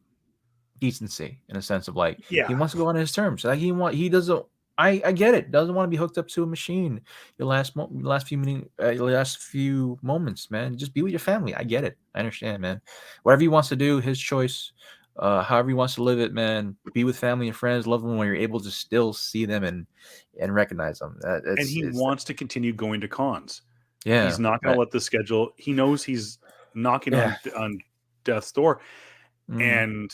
decency in a sense of like he yeah, wants to go on his terms. Like he doesn't. I get it. Doesn't want to be hooked up to a machine. Your last few moments, man. Just be with your family. I get it. I understand, man. Whatever he wants to do, his choice. However he wants to live it, man. Be with family and friends. Love them when you're able to still see them and recognize them. and he It's wants to continue going to cons. He's yeah, not going to let the schedule. He knows he's knocking yeah. on death's door, Mm. and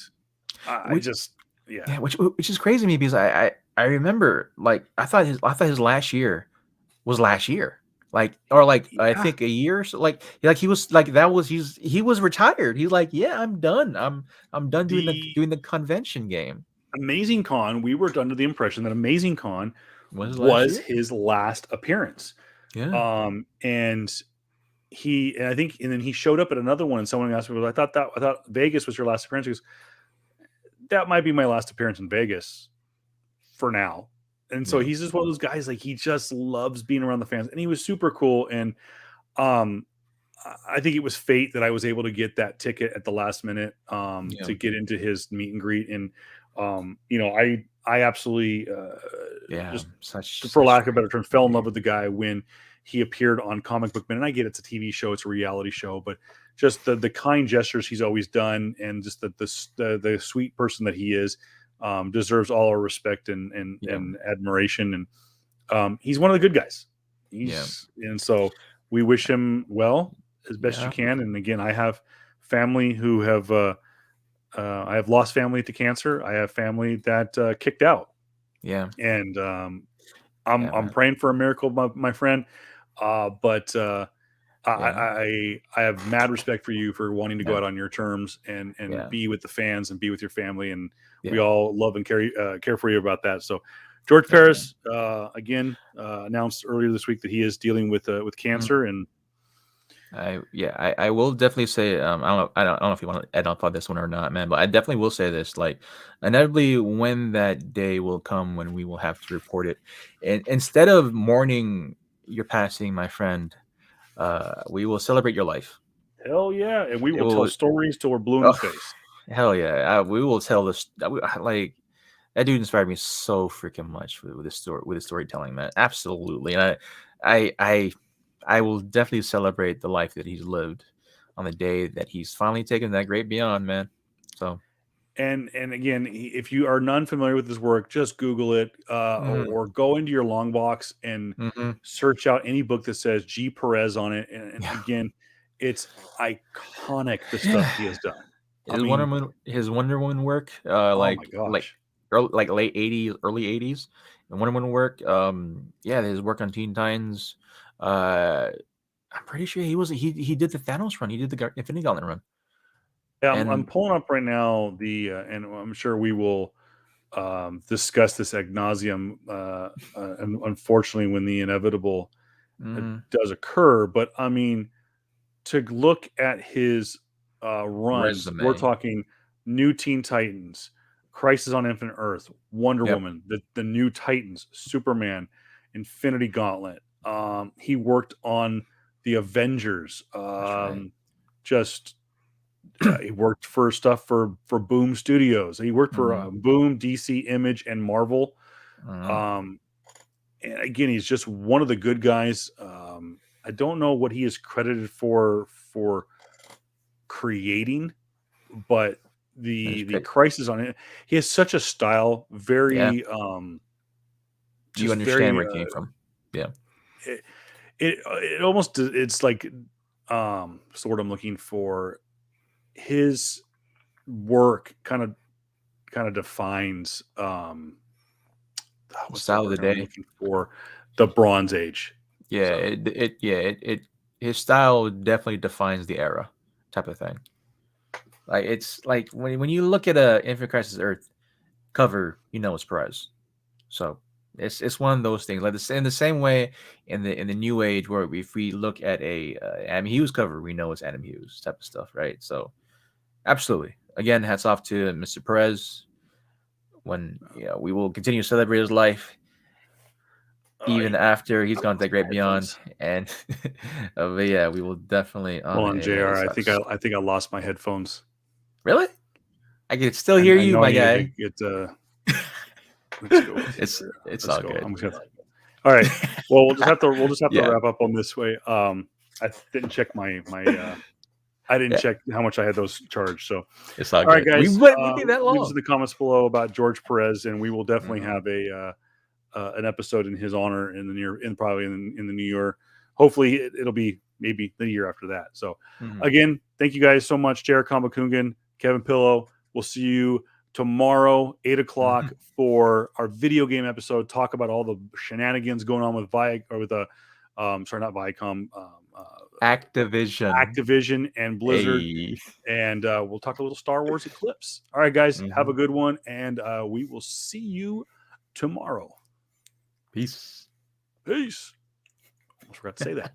I We just yeah, Yeah, which is crazy to me because I remember like I thought his last year was last year. like, or like I Yeah, think a year or so, like he was like that was he was retired. He's like, yeah, I'm done. I'm done doing the the convention game. Amazing Con, we were under the impression that Amazing Con Was it last was year? his last appearance. Yeah, And I think, and then he showed up at another one, and someone asked me, well, I thought Vegas was your last appearance. He goes, that might be my last appearance in Vegas for now. And so yeah, he's just one of those guys, like he just loves being around the fans, and he was super cool. And um, I think it was fate that I was able to get that ticket at the last minute yeah, to get into his meet and greet. And I absolutely yeah. just, for Such lack of a great better term, fell in love game. with the guy when he appeared on Comic Book Man. And I get it's a TV show, it's a reality show, but just the kind gestures he's always done, and just the sweet person that he is, deserves all our respect Yeah, and admiration. And he's one of the good guys. yeah, And so we wish him well as best you yeah, can. And again, I have family who have I have lost family to cancer. I have family that kicked out, yeah, and yeah, I'm man. praying for a miracle, my friend. But Yeah, I have mad respect for you for wanting to go yeah, out on your terms and yeah, be with the fans and be with your family, and we yeah, all love and care for you about that. So, George yeah, man. Paris again announced earlier this week that he is dealing with Mhm. cancer, and I will definitely say, I don't know if you want to add on for this one or not, man, but I definitely will say this, like, inevitably when that day will come when we will have to report it, and instead of mourning your passing, my friend, we will celebrate your life. hell yeah, and we It will tell will, stories till we're blue in the oh, face. hell yeah, we will tell this. Like that dude inspired me so freaking much with his story, with his storytelling, man. Absolutely, and I, I, I will definitely celebrate the life that he's lived on the day that he's finally taken that great beyond, man. So, And again, if you are none familiar with his work, just Google it, mm, or go into your long box and hmm, search out any book that says G Perez on it. And yeah, again, it's iconic, the stuff yeah. he has done. I mean, His Wonder Woman work, oh my like gosh. early, like late '80s, early '80s, and Wonder Woman work. Yeah, his work on Teen Titans. Uh, I'm pretty sure he did the Thanos run. He did the Infinity Gauntlet run, Yeah, I'm and pulling up right now and I'm sure we will discuss this ad nauseum, and unfortunately, when the inevitable mm, does occur. But I mean, to look at his runs, we're resume. talking New Teen Titans, Crisis on Infinite Earth, Wonder Yep, Woman, the New Titans, Superman, Infinity Gauntlet. He worked on the Avengers. that's right. Just he worked for stuff for Boom Studios. He worked for Hmm. Boom, DC, Image, and Marvel. Hmm. Um, and again, he's just one of the good guys. I don't know what he is credited for creating, but There's the pick. crisis on it. He has such a style, Yeah, very you just understand very where it came from. Yeah, it, it almost it's like what's the word I'm looking for. His work kind of defines the what's the style of the word I'm day. looking for, the Bronze Age. Yeah, So it his style definitely defines the era, type of thing. Like it's like when you look at a Infinite Crisis Earth cover, you know it's Perez. So it's one of those things. Like in the same way in the new age, where if we look at a Adam Hughes cover, we know it's Adam Hughes type of stuff, right? So absolutely. Again, hats off to Mr. Perez. When we will continue to celebrate his life even after he's I gone to lost the my great beyond, headphones. and but yeah, we will definitely on Hold on, it Jr. sucks. I think I lost my headphones. Really? I can still hear I you, know I my need to guy. get. Let's go with here. It's Let's all go. good. I'm just gonna. All right. Well, we'll just have to Yeah, wrap up on this way. I didn't check I didn't yeah, check how much I had those charged. So, it's all all right, good. We guys, went we that leave us in long. the comments below about George Perez, and we will definitely Hmm. have an episode in his honor probably in the new year. Hopefully, it'll be maybe the year after that. So, Hmm. again, thank you guys so much, Jared Kambakungan, Kevin Pillow. We'll see you tomorrow, 8 o'clock, Hmm. for our video game episode. Talk about all the shenanigans going on with Vi or with Sorry, not Viacom. Activision. Activision and Blizzard. Hey. And we'll talk a little Star Wars Eclipse. All right, guys, have a Mhm. good one, and we will see you tomorrow. Peace. Peace. Almost forgot to say that.